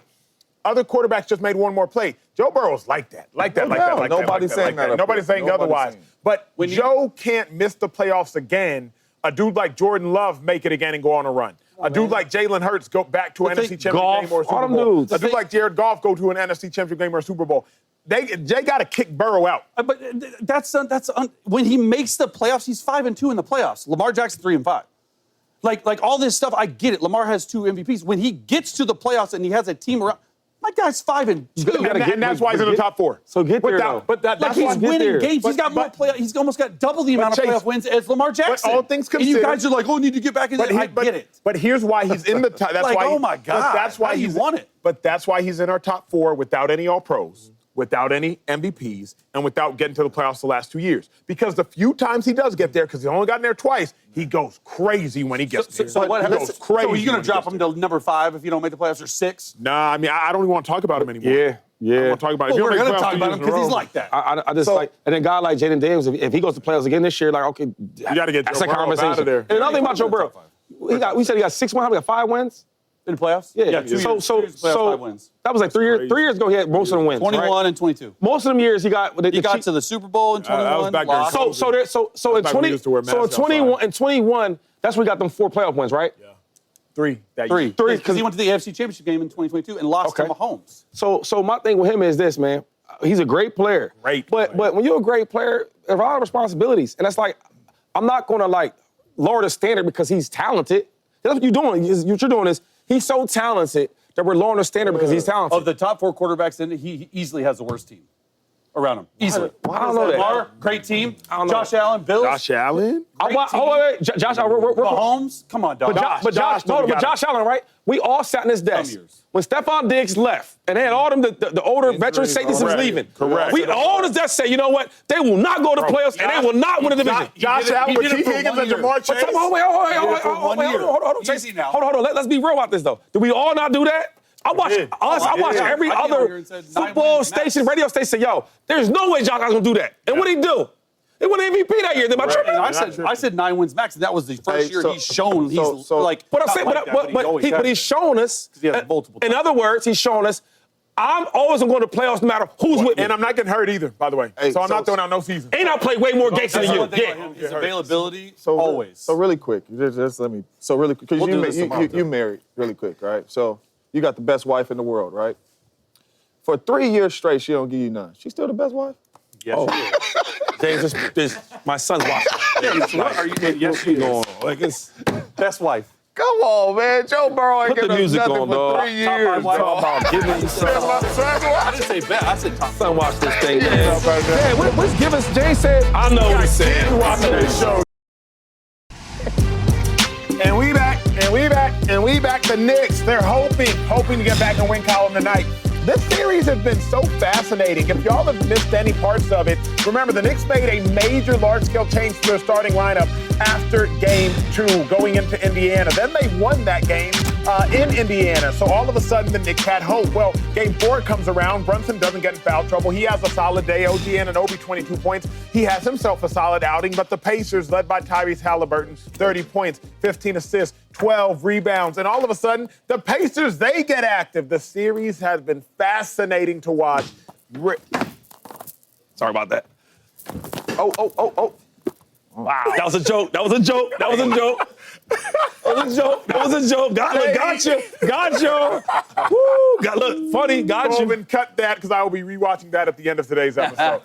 [SPEAKER 1] Other quarterbacks just made one more play. Joe Burrow's like that.
[SPEAKER 6] Nobody's saying that.
[SPEAKER 1] Nobody's saying otherwise. But Joe can't miss the playoffs again A dude like Jordan Love make it again and go on a run. A dude like Jalen Hurts go back to an NFC Championship game or a Super Bowl. A dude like Jared Goff go to an NFC Championship game or a Super Bowl. They got to kick Burrow out.
[SPEAKER 8] But when he makes the playoffs, he's 5-2 in the playoffs. Lamar Jackson 3-5. Like all this stuff, I get it. Lamar has 2 MVPs. When he gets to the playoffs and he has a team around, my guy's 5-2.
[SPEAKER 1] And that's why he's in the top 4.
[SPEAKER 3] So get there, though.
[SPEAKER 1] But that's
[SPEAKER 8] he's
[SPEAKER 1] why
[SPEAKER 8] winning games. He's got more playoff. He's almost got double the amount of playoff wins as Lamar Jackson.
[SPEAKER 1] But all things considered,
[SPEAKER 8] and you guys are like, need to get back in there. I get it.
[SPEAKER 1] But here's why he's in the top. That's
[SPEAKER 8] like,
[SPEAKER 1] why.
[SPEAKER 8] oh my God.
[SPEAKER 1] That's why
[SPEAKER 8] he won it.
[SPEAKER 1] But that's why he's in our top 4 without any All-Pros, without any MVPs, and without getting to the playoffs the last 2 years. Because the few times he does get there, because he's only gotten there twice, he goes crazy when he gets there.
[SPEAKER 8] So what happens?
[SPEAKER 1] Goes crazy.
[SPEAKER 8] So are you going to drop him to number 5 if you don't make the playoffs, or 6?
[SPEAKER 1] Nah, I mean, I don't even want to talk about him anymore.
[SPEAKER 3] Yeah.
[SPEAKER 1] I don't want to talk about him.
[SPEAKER 8] Well, we're going to talk about him because he's like that.
[SPEAKER 3] I just like, and then a guy like Jayden Daniels, if he goes to playoffs again this year, like, okay, you
[SPEAKER 1] got to get Joe Burrow out of there.
[SPEAKER 3] And another thing about Joe Burrow, we said he got 6 wins, we got 5 wins.
[SPEAKER 8] In the playoffs?
[SPEAKER 3] Yeah.
[SPEAKER 8] 2 years. 2 years, playoffs, 5 wins.
[SPEAKER 3] That was like 3 years. 3 years ago, he had most of the wins.
[SPEAKER 8] 21
[SPEAKER 3] right?
[SPEAKER 8] and 22.
[SPEAKER 3] Most of them years, he got.
[SPEAKER 8] He got to the Super Bowl in 21.
[SPEAKER 1] that was back there.
[SPEAKER 3] So in 21, that's when he got them 4 playoff wins, right?
[SPEAKER 1] Yeah. 3 that
[SPEAKER 8] year.
[SPEAKER 1] year.
[SPEAKER 8] 3 because he went to the AFC Championship game in 2022 and lost to Mahomes.
[SPEAKER 3] So my thing with him is this, man. He's a great player. But when you're a great player, there are a lot of responsibilities, and that's like, I'm not going to like lower the standard because he's talented. That's what you're doing. What you're doing is he's so talented that we're lowering the standard because he's talented.
[SPEAKER 8] Of the top 4 quarterbacks, then he easily has the worst team around him. Easily.
[SPEAKER 3] I don't know that.
[SPEAKER 8] Lamar, great team. Josh Allen, Bills.
[SPEAKER 1] Josh Allen?
[SPEAKER 3] Wait. Josh Allen.
[SPEAKER 8] Mahomes? Come on, dog.
[SPEAKER 3] But Josh Allen, right? We all sat in this desk. When Stephon Diggs left, and they had all them, the older veteran safeties was leaving.
[SPEAKER 1] Correct.
[SPEAKER 3] We all in this desk said, you know what? They will not go to the playoffs, and they will not win the division.
[SPEAKER 1] Josh Allen with T. Higgins and Jamar Chase.
[SPEAKER 3] Hold on. Let's be real about this, though. Did we all not do that? I watch every other football station, radio station say, yo, there's no way Josh Allen's going to do that. And what did he do? He won MVP that year.
[SPEAKER 8] I said 9 wins max, and that was the first year he's shown he's like.
[SPEAKER 3] But I'm saying, but he's shown us. In other words, he's shown us. I'm always going to playoffs no matter who's with me.
[SPEAKER 1] And I'm not getting hurt either, by the way. So I'm not throwing out no season.
[SPEAKER 3] And I play way more games than you.
[SPEAKER 8] His availability, always.
[SPEAKER 6] So really quick, just let me. So really quick, because you married really quick, right? So you got the best wife in the world, right? For 3 years straight, she don't give you none. She's still the best wife?
[SPEAKER 8] Yes,
[SPEAKER 3] James, my son's watching.
[SPEAKER 8] Yes, she is.
[SPEAKER 3] Like it's
[SPEAKER 8] Best wife.
[SPEAKER 6] Come on, man. Joe Burrow ain't
[SPEAKER 3] Put the
[SPEAKER 6] getting
[SPEAKER 3] music
[SPEAKER 6] nothing
[SPEAKER 3] on,
[SPEAKER 6] for
[SPEAKER 3] dog.
[SPEAKER 6] 3 years.
[SPEAKER 3] about giving you
[SPEAKER 8] I didn't say best. I said top.
[SPEAKER 3] son watch this thing, man. Man, what's giving? Jay said, I know what he said.
[SPEAKER 1] Watching this show. And we back. The Knicks, they're hoping to get back and win column tonight. This series has been so fascinating. If y'all have missed any parts of it, remember the Knicks made a major large-scale change to their starting lineup after Game 2 going into Indiana. Then they won that game in Indiana. So all of a sudden, the Knicks had hope. Well, Game 4 comes around. Brunson doesn't get in foul trouble. He has a solid day. OG Anunoby, 22 points. He has himself a solid outing. But the Pacers, led by Tyrese Halliburton, 30 points, 15 assists, 12 rebounds. And all of a sudden, the Pacers, they get active. The series has been fascinating to watch.
[SPEAKER 3] Sorry about that. Oh. Wow. That was a joke. Got you. Woo. Look, funny. Got you.
[SPEAKER 1] And cut that because I will be rewatching that at the end of today's episode.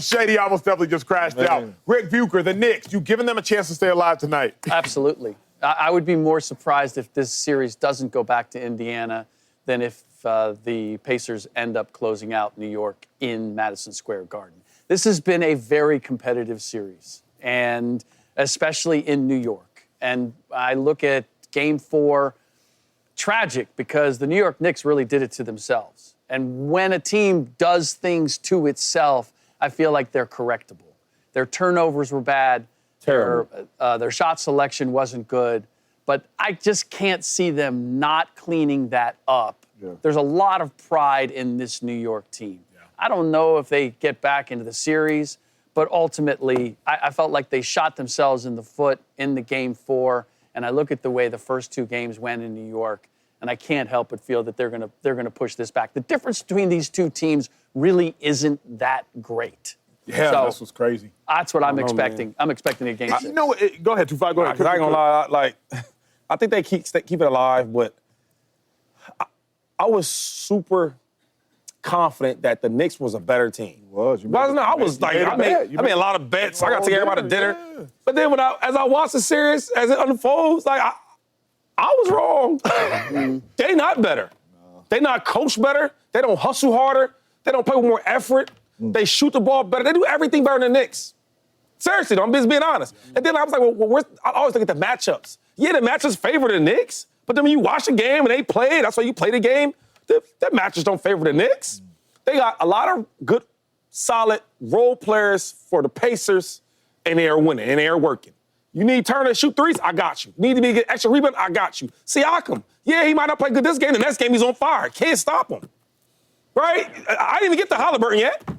[SPEAKER 1] Shady almost definitely just crashed out. Rick Bucher, the Knicks, you giving them a chance to stay alive tonight?
[SPEAKER 5] Absolutely. I would be more surprised if this series doesn't go back to Indiana than if the Pacers end up closing out New York in Madison Square Garden. This has been a very competitive series, and especially in New York. And I look at Game 4, tragic, because the New York Knicks really did it to themselves. And when a team does things to itself, I feel like they're correctable. Their turnovers were bad. Terrible. Their shot selection wasn't good. But I just can't see them not cleaning that up. Yeah. There's a lot of pride in this New York team. Yeah. I don't know if they get back into the series, but ultimately, I felt like they shot themselves in the foot in the Game 4. And I look at the way the first 2 games went in New York, and I can't help but feel that they're gonna push this back. The difference between these 2 teams really isn't that great.
[SPEAKER 1] Yeah,
[SPEAKER 5] So,
[SPEAKER 1] this was crazy.
[SPEAKER 5] That's what I'm
[SPEAKER 3] know,
[SPEAKER 5] expecting.
[SPEAKER 3] man.
[SPEAKER 5] I'm expecting a game 6.
[SPEAKER 1] You know what? Go ahead, Tufai. Go ahead.
[SPEAKER 3] Because I ain't gonna lie, like, I think they keep it alive, but I was super confident that the Knicks was a better team. I was like, I made a lot of bets. I got to take everybody to dinner.
[SPEAKER 1] Yeah.
[SPEAKER 3] But then as I watched the series, as it unfolds, like, I was wrong. They not better. They not coached better. They don't hustle harder. They don't play with more effort. They shoot the ball better. They do everything better than the Knicks. Seriously, though, I'm just being honest. And then I was like, I always look at the matchups. Yeah, the matchups favor the Knicks, but then when you watch the game and they play, that's why you play the game, the matchups don't favor the Knicks. They got a lot of good, solid role players for the Pacers, and they are winning, and they are working. You need Turner to shoot threes? I got you. Need to get extra rebound? I got you. Siakam, yeah, he might not play good this game. The next game, he's on fire. Can't stop him. Right? I didn't even get to Halliburton yet. Yeah.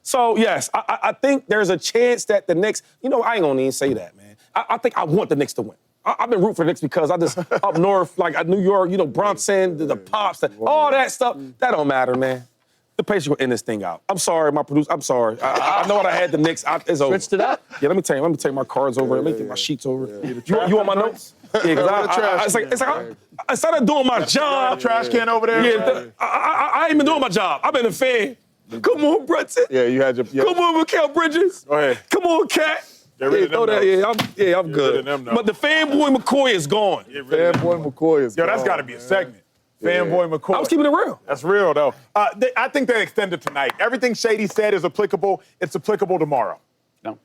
[SPEAKER 3] So, yes, I think there's a chance that the Knicks, I ain't gonna even say that, man. I think I want the Knicks to win. I've been rooting for the Knicks because I just, up north, like New York, Brunson, the Pops, all that stuff, that don't matter, man. The Pacers will end this thing out. I'm sorry, my producer. I'm sorry. I know what I had the Knicks. It's over.
[SPEAKER 5] Switched it up?
[SPEAKER 3] Yeah, let me take my cards over. Let me take my sheets over. You want my notes? Yeah, because it's like instead of doing my job.
[SPEAKER 1] Trash can over there.
[SPEAKER 3] Yeah, I ain't been doing my job. I've been a fan. Come on, Brunson.
[SPEAKER 6] Yeah, you had your. Yeah.
[SPEAKER 3] Come on, Mikal Bridges.
[SPEAKER 1] Go ahead.
[SPEAKER 3] Come on, Cat.
[SPEAKER 1] Get rid of them
[SPEAKER 3] I'm good. But the fanboy McCoy is gone.
[SPEAKER 6] Fanboy McCoy is gone.
[SPEAKER 1] That's got to be a segment. Fanboy McCoy.
[SPEAKER 3] I was keeping it real.
[SPEAKER 1] That's real, though. I think they extended tonight. Everything Shady said is applicable. It's applicable tomorrow.
[SPEAKER 5] No.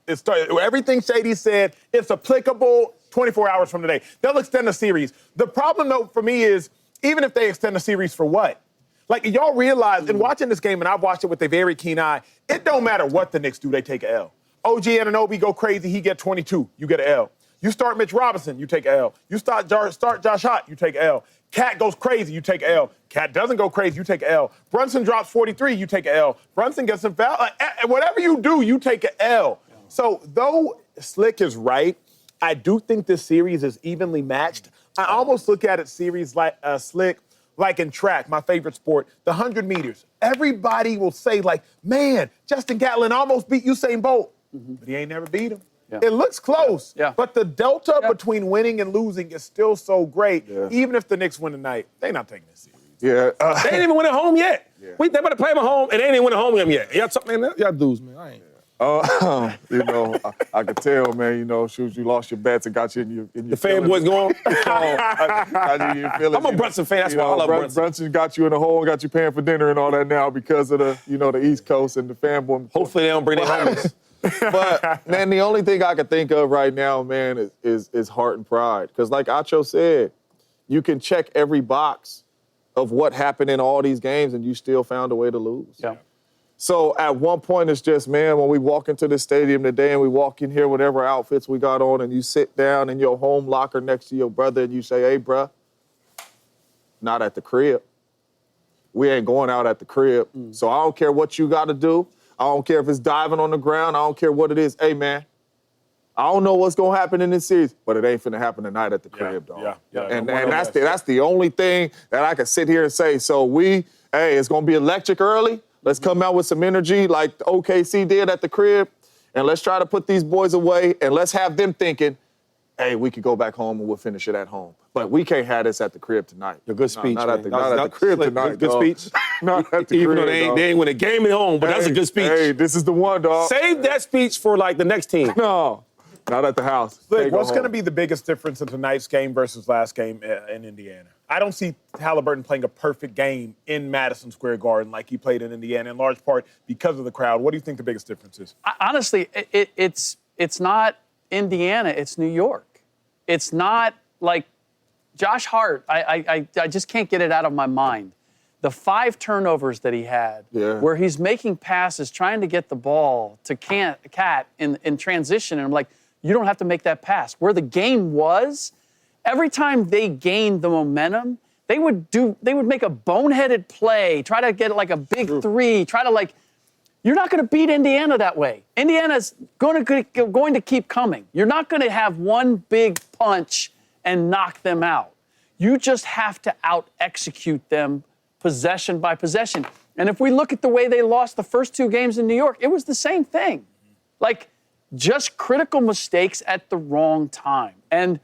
[SPEAKER 1] Everything Shady said, it's applicable 24 hours from today. They'll extend the series. The problem, though, for me is, even if they extend the series for what? Like, y'all realize, in watching this game, and I've watched it with a very keen eye, it don't matter what the Knicks do, they take an L. OG Anunoby go crazy, he get 22, you get an L. You start Mitch Robinson, you take an L. You start Josh Hart, you take an L. Cat goes crazy, you take an L. Cat doesn't go crazy, you take an L. Brunson drops 43, you take an L. Brunson gets some foul. Whatever you do, you take an L. So, though Slick is right, I do think this series is evenly matched. I almost look at it series like Slick, like in track, my favorite sport, the 100 meters. Everybody will say, like, man, Justin Gatlin almost beat Usain Bolt, but he ain't never beat him. Yeah. It looks close, but the delta between winning and losing is still so great. Yeah. Even if the Knicks win tonight, they're not taking this series.
[SPEAKER 6] Yeah,
[SPEAKER 3] they ain't even win at home yet. Yeah. They about to play them at home, and they ain't even win at home with them yet. Y'all dudes, man. I ain't.
[SPEAKER 6] I could tell, man. Shoot, you lost your bets and got you in your
[SPEAKER 3] the fanboys going.
[SPEAKER 6] I'm
[SPEAKER 3] a Brunson fan. That's why I love Brunson.
[SPEAKER 6] Brunson got you in the hole, got you paying for dinner and all that now because of the East Coast and the fanboy.
[SPEAKER 3] Hopefully they don't bring their homies.
[SPEAKER 6] But man, the only thing I can think of right now, man, is heart and pride. Because like Acho said, you can check every box of what happened in all these games, and you still found a way to lose.
[SPEAKER 5] Yeah.
[SPEAKER 6] So at one point, it's just, man, when we walk into the stadium today and we walk in here, whatever outfits we got on, and you sit down in your home locker next to your brother and you say, hey, bruh, not at the crib. We ain't going out at the crib. So I don't care what you got to do. I don't care if it's diving on the ground. I don't care what it is. Hey, man, I don't know what's going to happen in this series, but it ain't finna happen tonight at the crib, dog.
[SPEAKER 1] Yeah.
[SPEAKER 6] And that's the only thing that I can sit here and say. So it's going to be electric early. Let's come out with some energy like OKC did at the crib, and let's try to put these boys away, and let's have them thinking, hey, we could go back home and we'll finish it at home. But we can't have this at the crib tonight.
[SPEAKER 3] A good speech,
[SPEAKER 6] not at the crib tonight,
[SPEAKER 3] Good speech.
[SPEAKER 6] Not at the
[SPEAKER 3] Even
[SPEAKER 6] crib,
[SPEAKER 3] though they ain't win a game at home, but that's a good speech.
[SPEAKER 6] Hey, this is the one, dog.
[SPEAKER 3] Save that speech for, like, the next team.
[SPEAKER 6] No, not at the house.
[SPEAKER 1] Look, what's going to be the biggest difference in tonight's game versus last game in Indiana? I don't see Halliburton playing a perfect game in Madison Square Garden like he played in Indiana, in large part because of the crowd. What do you think the biggest difference is?
[SPEAKER 5] Honestly, it's not Indiana, it's New York. It's not like Josh Hart. I just can't get it out of my mind. The 5 turnovers that he had, where he's making passes, trying to get the ball to Cat in transition, and I'm like, you don't have to make that pass. Where the game was, every time they gained the momentum, they would make a boneheaded play, try to get like a big three, you're not going to beat Indiana that way. Indiana's going to keep coming. You're not going to have one big punch and knock them out. You just have to out-execute them possession by possession. And if we look at the way they lost the first 2 games in New York, it was the same thing. Like, just critical mistakes at the wrong time. And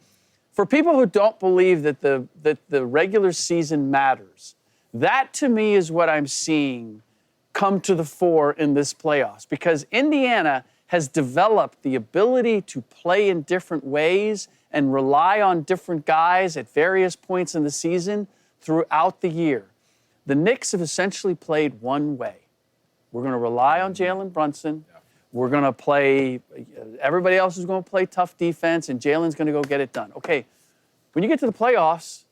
[SPEAKER 5] for people who don't believe that the regular season matters, that to me is what I'm seeing come to the fore in this playoffs, because Indiana has developed the ability to play in different ways and rely on different guys at various points in the season throughout the year. The Knicks have essentially played one way. We're going to rely on Jalen Brunson. We're going to play, everybody else is going to play tough defense, and Jalen's going to go get it done. Okay, when you get to the playoffs,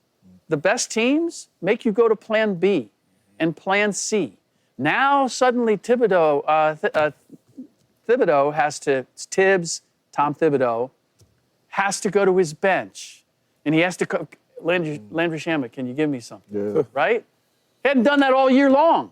[SPEAKER 5] the best teams make you go to plan B and plan C. Now, suddenly, Thibodeau has to, it's Tibbs, Tom Thibodeau, has to go to his bench. And he has to, Landry Shamet, can you give me something?
[SPEAKER 6] Yeah.
[SPEAKER 5] Right? He hadn't done that all year long.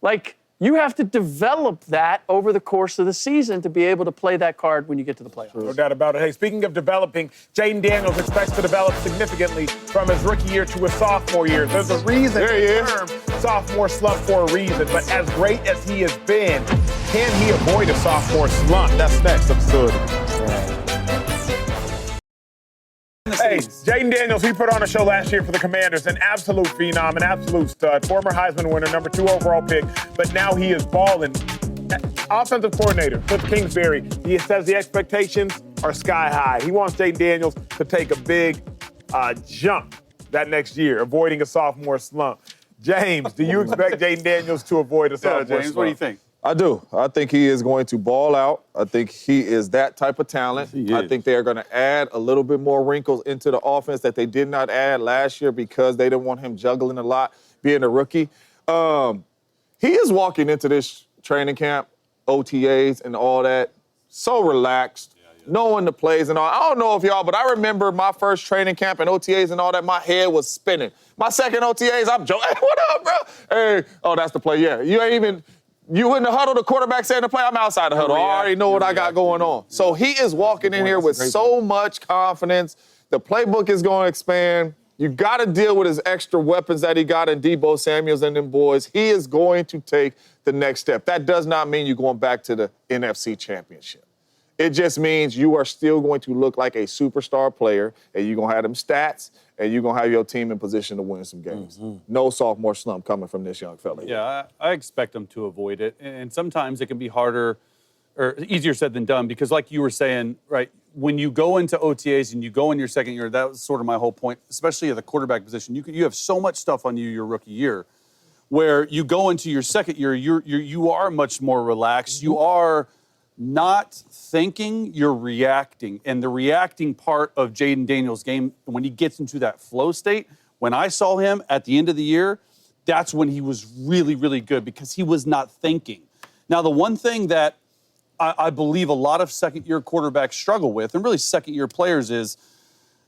[SPEAKER 5] Like, you have to develop that over the course of the season to be able to play that card when you get to the playoffs.
[SPEAKER 1] No doubt about it. Hey, speaking of developing, Jayden Daniels expects to develop significantly from his rookie year to his sophomore year. There's a reason the term sophomore slump for a reason, but as great as he has been, can he avoid a sophomore slump? That's next episode. Hey, Jayden Daniels, he put on a show last year for the Commanders, an absolute phenom, an absolute stud, former Heisman winner, number 2 overall pick, but now he is balling. Offensive coordinator, Cliff Kingsbury, he says the expectations are sky high. He wants Jayden Daniels to take a big jump that next year, avoiding a sophomore slump. James, do you expect Jayden Daniels to avoid a sophomore
[SPEAKER 8] James,
[SPEAKER 1] slump?
[SPEAKER 8] what do you think?
[SPEAKER 6] I do. I think he is going to ball out. I think he is that type of talent. I think they are going to add a little bit more wrinkles into the offense that they did not add last year because they didn't want him juggling a lot, being a rookie. He is walking into this training camp, OTAs and all that, so relaxed, knowing the plays and all. I don't know if y'all, but I remember my first training camp and OTAs and all that, my head was spinning. My second OTAs, I'm joking. Hey, what up, bro? Hey, oh, that's the play. Yeah, you ain't even... You in the huddle, the quarterback saying the play, I'm outside the huddle. I already know what I got going on. So he is walking in here with so much confidence. The playbook is going to expand. You got to deal with his extra weapons that he got in Debo Samuels and them boys. He is going to take the next step. That does not mean you're going back to the NFC Championship. It just means you are still going to look like a superstar player, and you're going to have them stats, and you're going to have your team in position to win some games. No sophomore slump coming from this young fella.
[SPEAKER 8] Yeah, I expect them to avoid it. And sometimes it can be harder or easier said than done because like you were saying, right, when you go into OTAs and you go in your second year, that was sort of my whole point, especially at the quarterback position. You have so much stuff on you your rookie year where you go into your second year, you are much more relaxed. You are not thinking, you're reacting. And the reacting part of Jayden Daniels' game, when he gets into that flow state, when I saw him at the end of the year, that's when he was really, really good because he was not thinking. Now, the one thing that I believe a lot of second-year quarterbacks struggle with, and really second-year players, is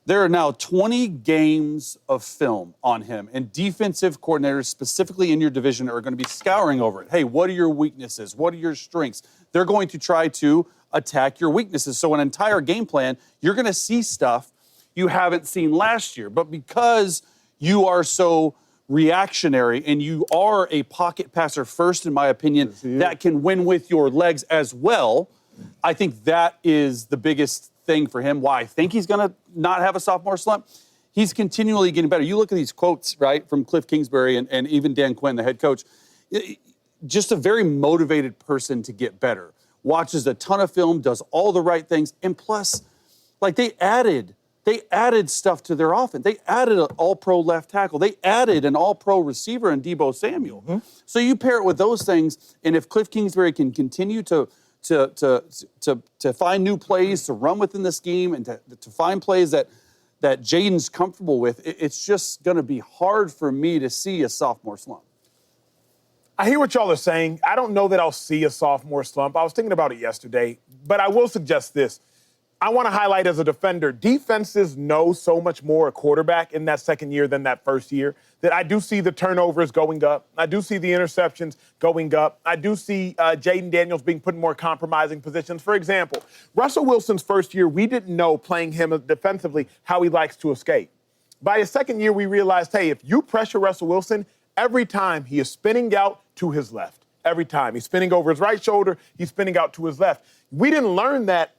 [SPEAKER 8] there are now 20 games of film on him, and defensive coordinators, specifically in your division, are going to be scouring over it. Hey, what are your weaknesses? What are your strengths? They're going to try to attack your weaknesses. So an entire game plan, you're going to see stuff you haven't seen last year. But because you are so reactionary and you are a pocket passer first, in my opinion, that can win with your legs as well, I think that is the biggest thing for him. Why I think he's going to not have a sophomore slump. He's continually getting better. You look at these quotes, right, from Cliff Kingsbury and even Dan Quinn, the head coach. Just a very motivated person to get better. Watches a ton of film, does all the right things, and plus, like they added stuff to their offense. They added an all-pro left tackle. They added an all-pro receiver in Debo Samuel. So you pair it with those things, and if Cliff Kingsbury can continue to find new plays, to run within the scheme, and to find plays that Jayden's comfortable with, it's just going to be hard for me to see a sophomore slump.
[SPEAKER 1] I hear what y'all are saying. I don't know that I'll see a sophomore slump. I was thinking about it yesterday, but I will suggest this. I want to highlight as a defender, defenses know so much more a quarterback in that second year than that first year, that I do see the turnovers going up. I do see the interceptions going up. I do see Jayden Daniels being put in more compromising positions. For example, Russell Wilson's first year, we didn't know playing him defensively how he likes to escape. By his second year, we realized, hey, if you pressure Russell Wilson, every time he is spinning out to his left. Every time. He's spinning over his right shoulder, he's spinning out to his left. We didn't learn that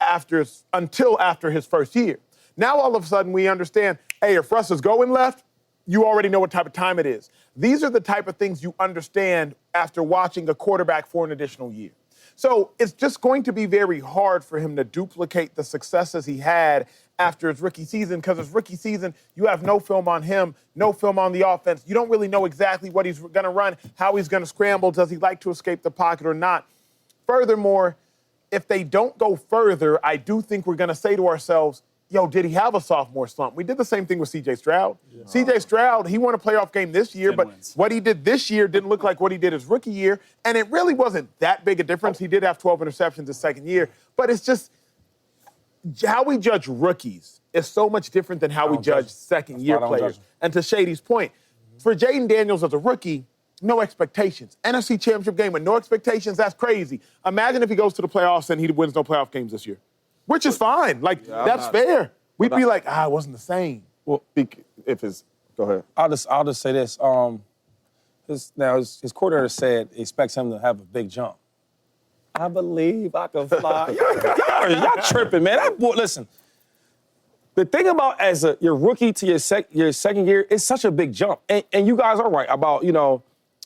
[SPEAKER 1] until after his first year. Now all of a sudden we understand, hey, if Russ is going left, you already know what type of time it is. These are the type of things you understand after watching a quarterback for an additional year. So it's just going to be very hard for him to duplicate the successes he had after his rookie season, because his rookie season, you have no film on him, no film on the offense. You don't really know exactly what he's going to run, how he's going to scramble, does he like to escape the pocket or not. Furthermore, if they don't go further, I do think we're going to say to ourselves, yo, did he have a sophomore slump? We did the same thing with C.J. Stroud. Yeah. C.J. Stroud, he won a playoff game this year, but what he did this year didn't look like what he did his rookie year, and it really wasn't that big a difference. He did have 12 interceptions his second year, but it's just how we judge rookies is so much different than how we judge second-year players. And to Shady's point, for Jayden Daniels as a rookie, no expectations. NFC Championship game with no expectations, that's crazy. Imagine if he goes to the playoffs and he wins no playoff games this year. Which is fine. Like, that's fair. We'd be like, it wasn't the same.
[SPEAKER 6] Well, if it's, go ahead.
[SPEAKER 3] I'll just say this. His coordinator said he expects him to have a big jump. I believe I can fly. y'all tripping, man. Listen, the thing about your rookie to your second year, it's such a big jump. And you guys are right about,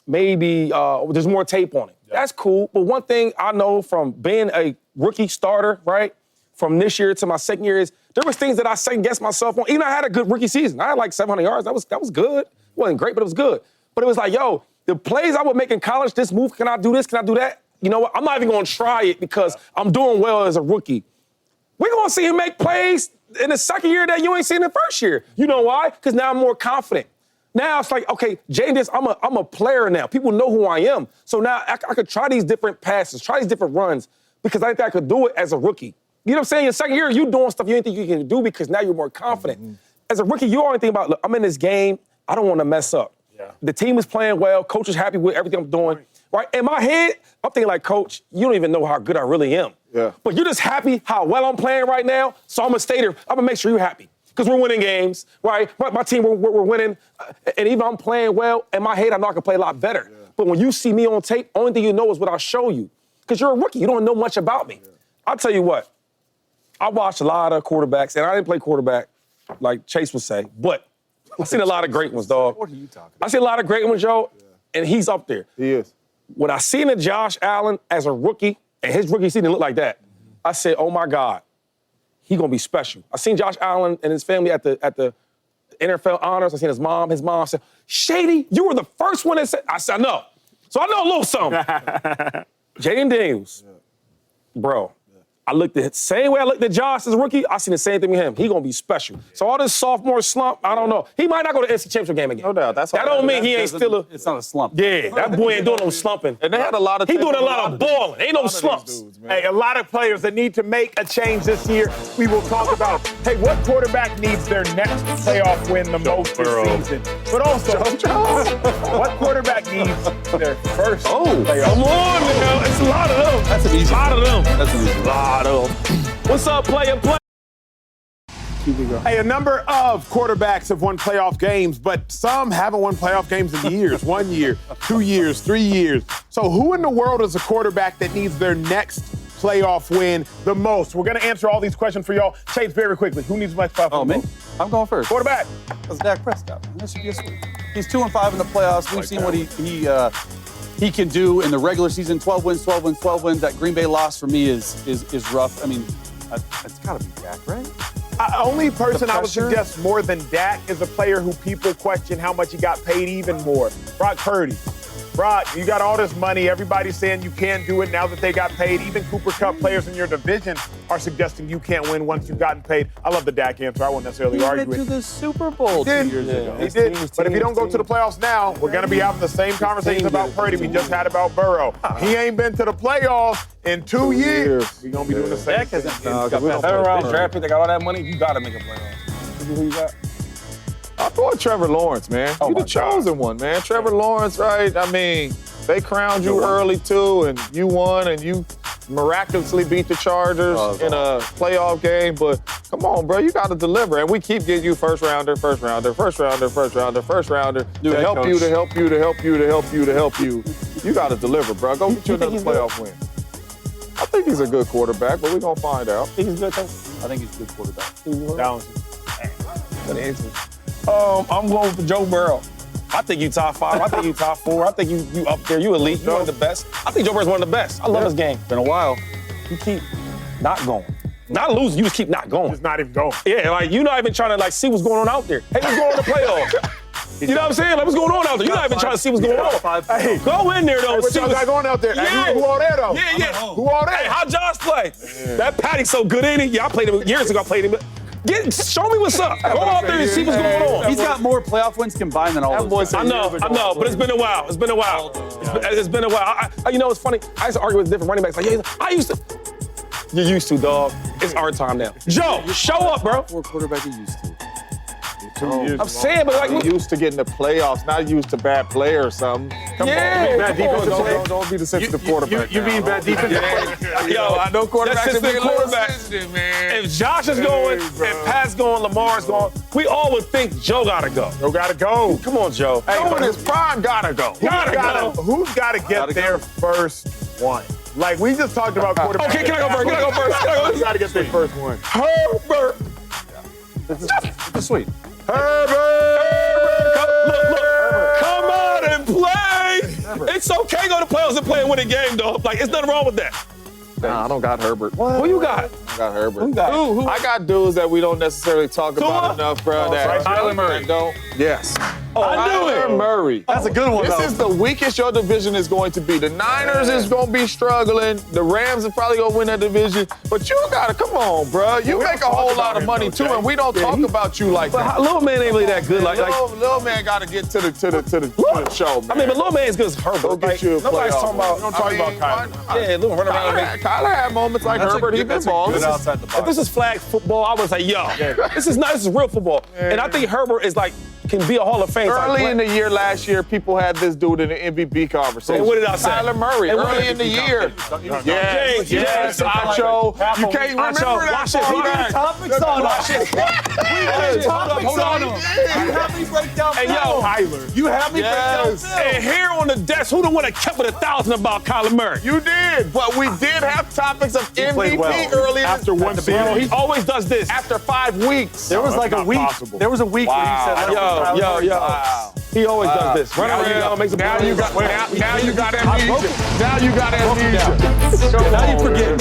[SPEAKER 3] maybe there's more tape on it. Yeah. That's cool. But one thing I know from being a rookie starter, right, from this year to my second year is there was things that I second-guessed myself on. Even I had a good rookie season. I had like 700 yards. That was good. It wasn't great, but it was good. But it was like, yo, the plays I would make in college, this move, can I do this? Can I do that? You know what? I'm not even going to try it because I'm doing well as a rookie. We're going to see him make plays in the second year that you ain't seen in the first year. You know why? Because now I'm more confident. Now it's like, okay, Jayden, I'm a player now. People know who I am. So now I could try these different passes, try these different runs because I think I could do it as a rookie. You know what I'm saying? Your second year, you doing stuff you didn't think you can do because now you're more confident. Mm-hmm. As a rookie, you always think about, look, I'm in this game. I don't want to mess up. Yeah. The team is playing well. Coach is happy with everything I'm doing. Right? In my head, I'm thinking like, Coach, you don't even know how good I really am. Yeah. But you're just happy how well I'm playing right now, so I'm going to stay there. I'm going to make sure you're happy. Because we're winning games, right? My team, we're winning. And even I'm playing well, in my head, I know I can play a lot better. Yeah. But when you see me on tape, only thing you know is what I'll show you. Because you're a rookie. You don't know much about me. Yeah. I'll tell you what. I watched a lot of quarterbacks, and I didn't play quarterback like Chase would say, but I've seen a lot of great ones, dog.
[SPEAKER 6] What are you talking about?
[SPEAKER 3] I see a lot of great ones, Joe, and he's up there.
[SPEAKER 6] He is.
[SPEAKER 3] When I seen a Josh Allen as a rookie, and his rookie season looked like that, I said, oh, my God, he going to be special. I seen Josh Allen and his family at the NFL honors. I seen his mom. His mom said, Shady, you were the first one that said, I said, I know. So I know a little something. Jayden Daniels, bro. I looked at the same way I looked at Josh as a rookie. I seen the same thing with him. He gonna be special. So all this sophomore slump, I don't know. He might not go to the NC Championship game again.
[SPEAKER 6] No doubt.
[SPEAKER 3] That don't mean he ain't still a.
[SPEAKER 8] It's not a slump.
[SPEAKER 3] Yeah, that boy ain't doing no slumping.
[SPEAKER 6] And they had a lot of.
[SPEAKER 3] He doing a lot of balling. Ain't no slumps.
[SPEAKER 6] Dudes,
[SPEAKER 1] hey, a lot of players that need to make a change this year. We will talk about. Hey, what quarterback needs their next playoff win the most this season? But also, what quarterback needs their first playoff?
[SPEAKER 3] Come on, now. It's a lot of them.
[SPEAKER 8] That's an easy.
[SPEAKER 3] A lot of them.
[SPEAKER 8] That's an easy.
[SPEAKER 3] A lot of them. What's up, player?
[SPEAKER 1] Hey, a number of quarterbacks have won playoff games, but some haven't won playoff games in years. 1 year, 2 years, 3 years. So who in the world is a quarterback that needs their next playoff win the most? We're going to answer all these questions for y'all. Chase, very quickly, who needs the next playoff win the most?
[SPEAKER 8] I'm going first.
[SPEAKER 1] Quarterback.
[SPEAKER 8] That's Dak Prescott. That should be a sweep. He's 2-5 in the playoffs. We've seen what he can do in the regular season. 12 wins. That Green Bay loss for me is rough. I mean, it's got to be Dak, right?
[SPEAKER 1] Only person I would suggest more than Dak is a player who people question how much he got paid even more. Brock Purdy. Brock, you got all this money. Everybody's saying you can't do it now that they got paid. Even Cooper Kupp players in your division are suggesting you can't win once you've gotten paid. I love the Dak answer. I won't necessarily argue with
[SPEAKER 8] it. He went to the Super Bowl 2 years ago.
[SPEAKER 1] He did. But if you don't go to the playoffs now, we're going to be having the same conversation about Purdy we just had about Burrow. He ain't been to the playoffs in 2 years. We're going to be doing the same thing.
[SPEAKER 3] Third round draft pick, they got all that money, you got to make a playoff. Who you got?
[SPEAKER 6] I'm going Trevor Lawrence, man. You're the chosen one, man. Trevor Lawrence, right? I mean, they crowned you early, too, and you won, and you miraculously beat the Chargers in a playoff game, but come on, bro, you got to deliver. And we keep getting you first rounder to help you. You got to deliver, bro. Go get you another playoff win. I think he's a good quarterback, but we're going to find out.
[SPEAKER 3] He's good, though.
[SPEAKER 8] I think he's a good quarterback.
[SPEAKER 3] I'm going for Joe Burrow. I think you top 5. I think you top 4. I think you up there. You elite. You one of the best. I think Joe Burrow's one of the best. I love this game.
[SPEAKER 8] Been a while.
[SPEAKER 3] You keep not going. Not losing, you just keep not going.
[SPEAKER 1] It's not even going.
[SPEAKER 3] Yeah, like you're not even trying to like see what's going on out there. Hey, what's going on in the playoffs? You know what I'm saying? Like, what's going on out there? You're not even trying to see what's going on. Hey, go in there, though.
[SPEAKER 1] What y'all got going out there?
[SPEAKER 3] Yeah.
[SPEAKER 1] Hey, who all there, though?
[SPEAKER 3] Yeah.
[SPEAKER 1] Who all there?
[SPEAKER 3] Hey, how Josh play? That Patty's so good, ain't he? Yeah, I played him years ago. I played him. Show me what's up. Go out there and see what's going on.
[SPEAKER 8] He's got more playoff wins combined than all those guys.
[SPEAKER 3] I know, but it's been a while. It's been a while. You know, it's funny. I used to argue with different running backs. Like, yeah, I used to. You're used to, dog. It's our time now. Joe, show up, bro.
[SPEAKER 8] What quarterback you used to?
[SPEAKER 3] I'm saying, but like,
[SPEAKER 6] you're used to getting the playoffs, not used to bad play or something. Come on, bad defensive play. Don't be the sensitive quarterback.
[SPEAKER 1] You mean bad defensive play?
[SPEAKER 6] Yo, I know quarterbacks
[SPEAKER 3] that's the quarterback.
[SPEAKER 6] Man.
[SPEAKER 3] If Josh is going, if Pat's going, Lamar's going, we all would think Joe gotta go.
[SPEAKER 1] Joe gotta go.
[SPEAKER 3] Come on, Joe.
[SPEAKER 6] Hey, but his prime gotta go.
[SPEAKER 1] Who's gotta get their first one? Like, we just talked about quarterback.
[SPEAKER 3] Okay, can I go first?
[SPEAKER 1] Who's gotta get their first one?
[SPEAKER 3] Herbert.
[SPEAKER 8] This is sweet.
[SPEAKER 3] Herbert! Come out and play! It's okay to go to playoffs and play and win a game, though. Like, it's nothing wrong with that.
[SPEAKER 6] Nah, I don't got Herbert.
[SPEAKER 3] Who you got?
[SPEAKER 6] I got Herbert.
[SPEAKER 3] Who you got? Who?
[SPEAKER 6] I got dudes that we don't necessarily talk about enough, bro.
[SPEAKER 1] Kyler
[SPEAKER 6] Murray. Yes.
[SPEAKER 3] I knew it.
[SPEAKER 6] Kyler Murray.
[SPEAKER 8] That's a good one,
[SPEAKER 6] This is the weakest your division is going to be. The Niners is going to be struggling. The Rams are probably going to win that division. But you got to, come on, bro. You make a whole lot of money, too, and we don't talk about you like that.
[SPEAKER 3] But little man ain't really that good.
[SPEAKER 6] Little man got to get to the show, man.
[SPEAKER 3] I mean, but little man is good as Herbert.
[SPEAKER 6] Go get you a
[SPEAKER 3] Nobody's
[SPEAKER 6] playoff
[SPEAKER 3] talking about.
[SPEAKER 1] We don't talk about Kyler.
[SPEAKER 3] Yeah, little run around.
[SPEAKER 6] Kyler had moments like Herbert. He been balling.
[SPEAKER 8] outside the box.
[SPEAKER 3] If this is flag football, I would say, yo, this is not. This is real football. And I think Herbert is like can be a Hall of Fame.
[SPEAKER 6] Early in the year last year, people had this dude in the MVP conversation.
[SPEAKER 3] And what did I say?
[SPEAKER 6] Kyler Murray. Early in the year. Yes, Acho. You can't remember that.
[SPEAKER 3] Watch this.
[SPEAKER 8] Topics on
[SPEAKER 3] Watch this.
[SPEAKER 8] Topics on him. You have me break down
[SPEAKER 3] Hey, yo,
[SPEAKER 1] Kyler.
[SPEAKER 8] You have me break down
[SPEAKER 3] And here on the desk, who the one that kept it 1,000 about Kyler Murray?
[SPEAKER 6] You did, but we did have topics of MVP early
[SPEAKER 1] After one season.
[SPEAKER 3] He always does this.
[SPEAKER 6] after 5 weeks.
[SPEAKER 8] There was like a
[SPEAKER 1] not
[SPEAKER 8] week.
[SPEAKER 1] possible.
[SPEAKER 8] There was a week where he said,
[SPEAKER 3] Yo. He always does this. Run around, makes a
[SPEAKER 6] Now you got amnesia. Now you got amnesia.
[SPEAKER 8] now you forget.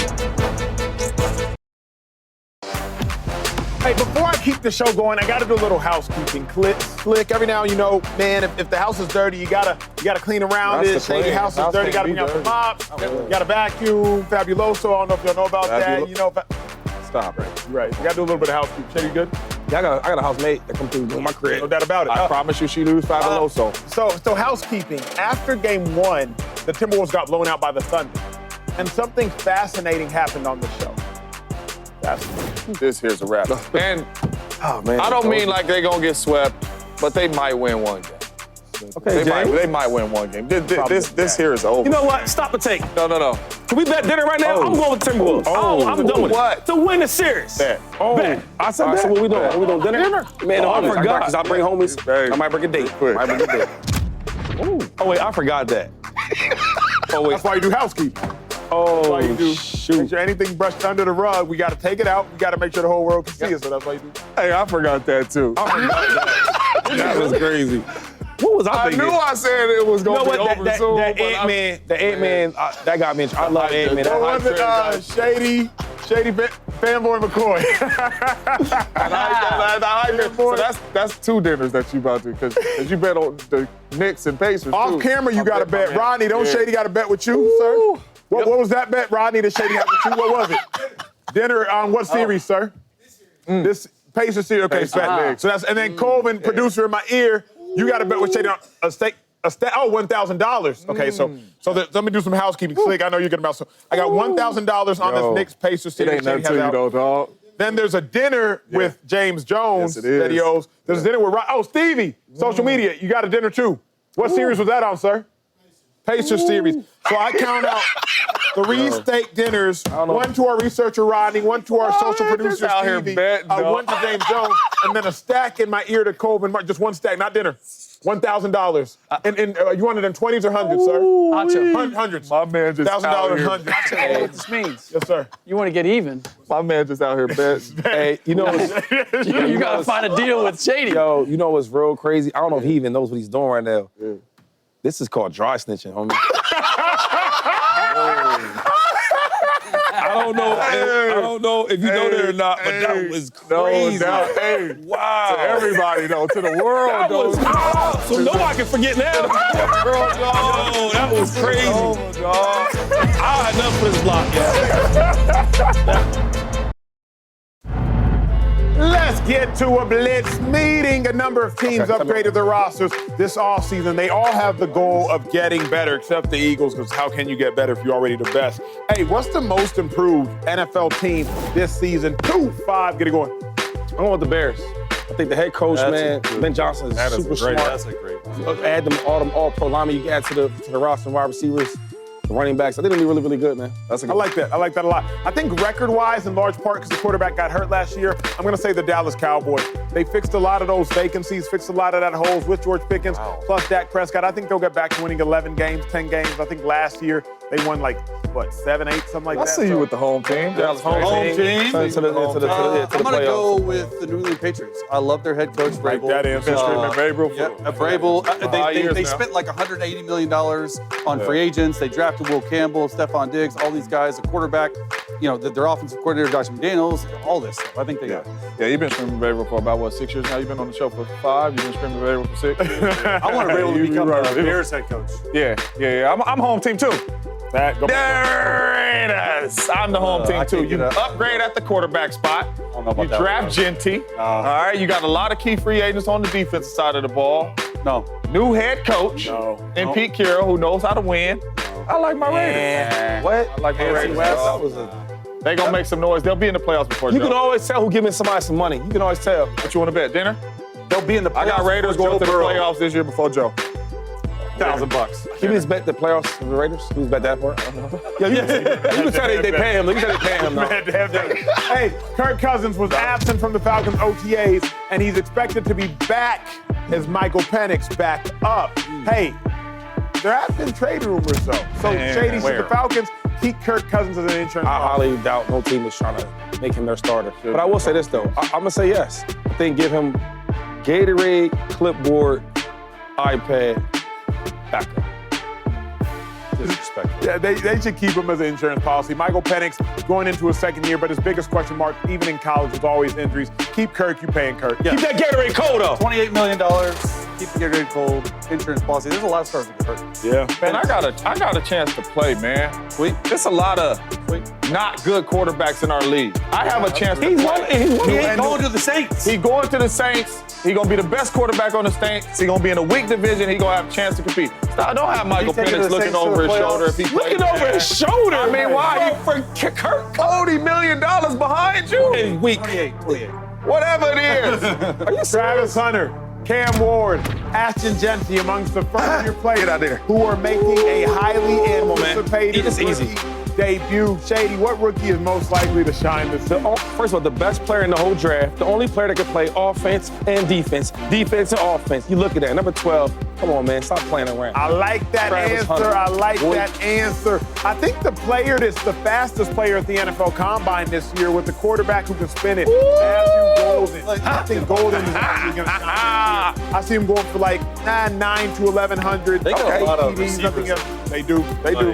[SPEAKER 1] Hey, before I keep the show going, I gotta do a little housekeeping. Click. Every now and you know, man, if the house is dirty, you gotta clean around
[SPEAKER 6] That's
[SPEAKER 1] it.
[SPEAKER 6] the
[SPEAKER 1] Say your
[SPEAKER 6] plan.
[SPEAKER 1] house is
[SPEAKER 6] House
[SPEAKER 1] dirty,
[SPEAKER 6] can't
[SPEAKER 1] gotta
[SPEAKER 6] be
[SPEAKER 1] bring out the
[SPEAKER 6] dirty.
[SPEAKER 1] mops. You gotta vacuum. Fabuloso. I don't know if y'all know about that. You know,
[SPEAKER 6] Stop it.
[SPEAKER 1] right. You gotta do a little bit of housekeeping. Shay, you good?
[SPEAKER 3] Yeah, I got a housemate that comes through my crib.
[SPEAKER 1] No doubt about it.
[SPEAKER 6] I promise you she lose Fabuloso.
[SPEAKER 1] So housekeeping. After game 1, the Timberwolves got blown out by the Thunder. And something fascinating happened on the show. Fascinating.
[SPEAKER 6] This here's a wrap. And
[SPEAKER 3] Oh, man.
[SPEAKER 6] I don't mean like they're going to get swept, but they might win one game.
[SPEAKER 3] Okay,
[SPEAKER 6] They might win one game. This here is over.
[SPEAKER 3] You know what? Stop the take.
[SPEAKER 6] No.
[SPEAKER 3] Can we bet dinner right now? I'm going with Timberwolves. I'm done with
[SPEAKER 6] What?
[SPEAKER 3] it. To win the series.
[SPEAKER 6] Bet.
[SPEAKER 3] Bet. I said that. So what we doing? Are we doing dinner? Man, I forgot. I bring homies. I might bring a date. Oh, wait, I forgot that.
[SPEAKER 1] That's why you do housekeeping. That's why you do. Make
[SPEAKER 3] Shoot.
[SPEAKER 1] sure anything brushed under the rug, we gotta take it out. We gotta make sure the whole world can see it. So that's why you do.
[SPEAKER 6] Hey, I forgot that too.
[SPEAKER 3] That was crazy. What was I
[SPEAKER 6] I
[SPEAKER 3] thinking?
[SPEAKER 6] knew I said it was going to be over soon.
[SPEAKER 3] That Ant-Man, that got mentioned. I love Ant-Man.
[SPEAKER 1] What was it? Shady fanboy McCoy.
[SPEAKER 6] So that's 2 dinners that you about to, because you bet on the Knicks and Pacers.
[SPEAKER 1] Off
[SPEAKER 6] too.
[SPEAKER 1] camera, you got to bet.
[SPEAKER 6] my man.
[SPEAKER 1] Rodney, don't
[SPEAKER 6] Yeah.
[SPEAKER 1] Shady got to bet with you, sir? What was that bet, Rodney, that Shady had with you? What was it? Dinner on what series, sir? This Pacers series. Okay,
[SPEAKER 6] Pacers,
[SPEAKER 1] bet. So that's, and then Colvin, producer in my ear, you got to bet with Shady on a steak. $1,000. Okay, so let me do some housekeeping. Slick, I know you're getting about. So I got $1,000 on this Knicks Pacers
[SPEAKER 6] It
[SPEAKER 1] series.
[SPEAKER 6] ain't nothing
[SPEAKER 1] Shady
[SPEAKER 6] to
[SPEAKER 1] has
[SPEAKER 6] you
[SPEAKER 1] out.
[SPEAKER 6] though, dog.
[SPEAKER 1] Then there's a dinner with James Jones
[SPEAKER 6] Yes, it is.
[SPEAKER 1] that he owes. There's a dinner with Stevie, social media. You got a dinner too. What series was that on, sir? Pacers series. So I count out 3 steak dinners, one to our researcher Rodney, one to our social producer
[SPEAKER 6] out here
[SPEAKER 1] Stevie,
[SPEAKER 6] betting,
[SPEAKER 1] one to James Jones, and then a stack in my ear to Colvin. Just one stack, not dinner. $1,000. And you want it in 20s or hundreds, sir? Hundreds.
[SPEAKER 6] My man just out
[SPEAKER 1] $1,000
[SPEAKER 6] here.
[SPEAKER 1] hundreds.
[SPEAKER 5] That's what this means.
[SPEAKER 1] Yes, sir.
[SPEAKER 5] You want to get even.
[SPEAKER 6] My man just out here betting.
[SPEAKER 3] Hey, you know what's,
[SPEAKER 5] You got to find a deal with Shady.
[SPEAKER 3] yo, you know what's real crazy? I don't know if he even knows what he's doing right now. This is called dry snitching, homie. I don't know if you know that or not, but that was crazy.
[SPEAKER 6] Hey,
[SPEAKER 3] Wow.
[SPEAKER 6] to everybody, though, to the world,
[SPEAKER 3] That
[SPEAKER 6] though.
[SPEAKER 3] was wild. So nobody can forget now. Yo, that was crazy. I had enough for this block, yeah.
[SPEAKER 1] Let's get to a Blitz meeting. A number of teams upgraded their rosters this offseason. They all have the goal of getting better, except the Eagles, because how can you get better if you're already the best? Hey, what's the most improved NFL team this season? 2-5, get it going.
[SPEAKER 3] I'm going with the Bears. I think the head coach, Ben Johnson, is super smart.
[SPEAKER 8] That's a great.
[SPEAKER 3] Add them all-pro linemen you can add to the roster and wide receivers, the running backs. I think they'll be really, really good, man.
[SPEAKER 1] I like that. I like that a lot. I think record-wise, in large part because the quarterback got hurt last year, I'm going to say the Dallas Cowboys. They fixed a lot of those vacancies, fixed a lot of that holes with George Pickens, plus Dak Prescott. I think they'll get back to winning 11 games, 10 games. I think last year they won 7, 8, something like that.
[SPEAKER 6] I see you with the home team.
[SPEAKER 3] Dallas home team. To the
[SPEAKER 8] I'm going to go
[SPEAKER 3] playoffs.
[SPEAKER 8] with the New England Patriots. I love their head coach, Vrabel.
[SPEAKER 1] that answer.
[SPEAKER 6] Vrabel.
[SPEAKER 8] Vrabel. They spent like $180 million on free agents. They drafted Will Campbell, Stephon Diggs, all these guys, a quarterback. You know, their offensive coordinator, Jayden Daniels, all this stuff. I think they got it.
[SPEAKER 6] Yeah, you've been screaming Vrabel for about, 6 years now? You've been on the show for 5. You've been screaming Vrabel for 6.
[SPEAKER 8] I want Vrabel to become the Bears head coach.
[SPEAKER 6] Yeah. I'm home team, too. There it is. I'm the home team, too. You upgrade at the quarterback spot. You draft Genty. All right, you got a lot of key free agents on the defensive side of the ball.
[SPEAKER 8] No.
[SPEAKER 6] New head coach and Pete Carroll, who knows how to win. I like my Raiders.
[SPEAKER 3] What?
[SPEAKER 6] I like my Raiders. They gonna make some noise. They'll be in the playoffs before
[SPEAKER 3] You
[SPEAKER 6] Joe.
[SPEAKER 3] can always tell who giving somebody some money. You can always tell.
[SPEAKER 6] What you want to bet? Dinner?
[SPEAKER 8] They'll be in the playoffs.
[SPEAKER 6] I got Raiders going to the playoffs this year before Joe.
[SPEAKER 8] $1,000.
[SPEAKER 3] Can we just bet the playoffs for the Raiders? Can we just bet that part? Yeah, you can tell they pay him. You can tell they pay him. though.
[SPEAKER 1] Hey, Kirk Cousins was absent from the Falcons OTAs, and he's expected to be back as Michael Penix back up. Hey, there have been trade rumors, though. So, Shady, should the Falcons keep Kirk Cousins as an insurance
[SPEAKER 3] I
[SPEAKER 1] policy?
[SPEAKER 3] highly doubt no team is trying to make him their starter. But I will say this, though. I'm going to say yes. I think give him Gatorade, clipboard, iPad, backup. Disrespect.
[SPEAKER 1] Yeah, they should keep him as an insurance policy. Michael Penix going into his second year, but his biggest question mark, even in college, was always injuries. Keep Kirk, you paying Kirk.
[SPEAKER 3] Keep that Gatorade cold, though.
[SPEAKER 8] $28 million. Keep the Gatorade cold. Insurance policy. There's a lot of stars that get hurt.
[SPEAKER 1] Yeah.
[SPEAKER 6] Man, I got a chance to play, man. There's a lot of not good quarterbacks in our league. I have a chance to play.
[SPEAKER 8] He ain't going to the Saints.
[SPEAKER 6] He going to the Saints. He gonna be the best quarterback on the Saints. He gonna be in a weak division. He gonna have a chance to compete. Stop, don't have Michael Penix looking over his shoulder if he plays.
[SPEAKER 3] Looking over his shoulder?
[SPEAKER 6] I mean, why? You for Kirk Cody $1 million behind you?
[SPEAKER 3] He's weak.
[SPEAKER 8] 28.
[SPEAKER 6] Whatever it is.
[SPEAKER 1] Are you Travis Hunter, Cam Ward, Ashton Genty amongst the first-year players who are making a highly anticipated
[SPEAKER 3] It's easy.
[SPEAKER 1] rookie debut. Shady, what rookie is most likely to shine this season?
[SPEAKER 3] First of all, the best player in the whole draft, the only player that can play offense and defense and offense. You look at that, number 12. Come on, man, stop playing around.
[SPEAKER 1] I like that
[SPEAKER 3] Travis
[SPEAKER 1] answer.
[SPEAKER 3] Hunter.
[SPEAKER 1] I like that answer. I think the player that's the fastest player at the NFL Combine this year with the quarterback who can spin it, Matthew Golden. I think Golden is actually going to shine this year. I see him going for like 9 to 1,100.
[SPEAKER 8] They got a lot of
[SPEAKER 1] TDs, nothing
[SPEAKER 8] receivers.
[SPEAKER 1] else. They do. They do.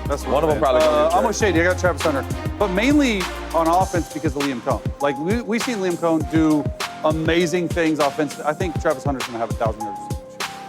[SPEAKER 8] That's
[SPEAKER 6] One of them probably gonna be
[SPEAKER 8] I'm with Shady. I got Travis Hunter. But mainly on offense because of Liam Cohn. Like, we've seen Liam Cohn do amazing things offensively. I think Travis Hunter's going to have 1,000 yards.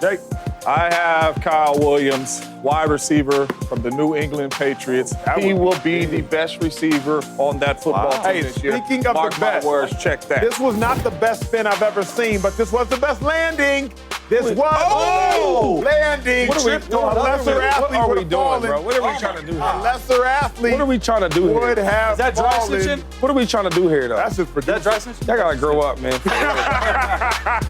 [SPEAKER 1] Jake.
[SPEAKER 6] I have Kyle Williams, wide receiver from the New England Patriots. He will be the best receiver on that football team
[SPEAKER 1] Hey,
[SPEAKER 6] this year.
[SPEAKER 1] speaking of
[SPEAKER 6] Mark
[SPEAKER 1] the
[SPEAKER 6] my
[SPEAKER 1] best,
[SPEAKER 6] words, check that.
[SPEAKER 1] This was not the best spin I've ever seen, but this was the best landing. This was the best landing.
[SPEAKER 3] What are we
[SPEAKER 1] A
[SPEAKER 3] doing?
[SPEAKER 1] lesser athlete
[SPEAKER 3] What are we
[SPEAKER 1] would have
[SPEAKER 3] doing,
[SPEAKER 1] fallen.
[SPEAKER 3] bro? What are we trying to do here?
[SPEAKER 1] A lesser athlete
[SPEAKER 3] What are we trying to do here?
[SPEAKER 1] would have
[SPEAKER 8] Is that dry
[SPEAKER 1] fallen.
[SPEAKER 8] snitching?
[SPEAKER 3] What are we trying to do here, though?
[SPEAKER 1] That's just
[SPEAKER 8] Is that dry snitching?
[SPEAKER 3] Y'all gotta grow up, man.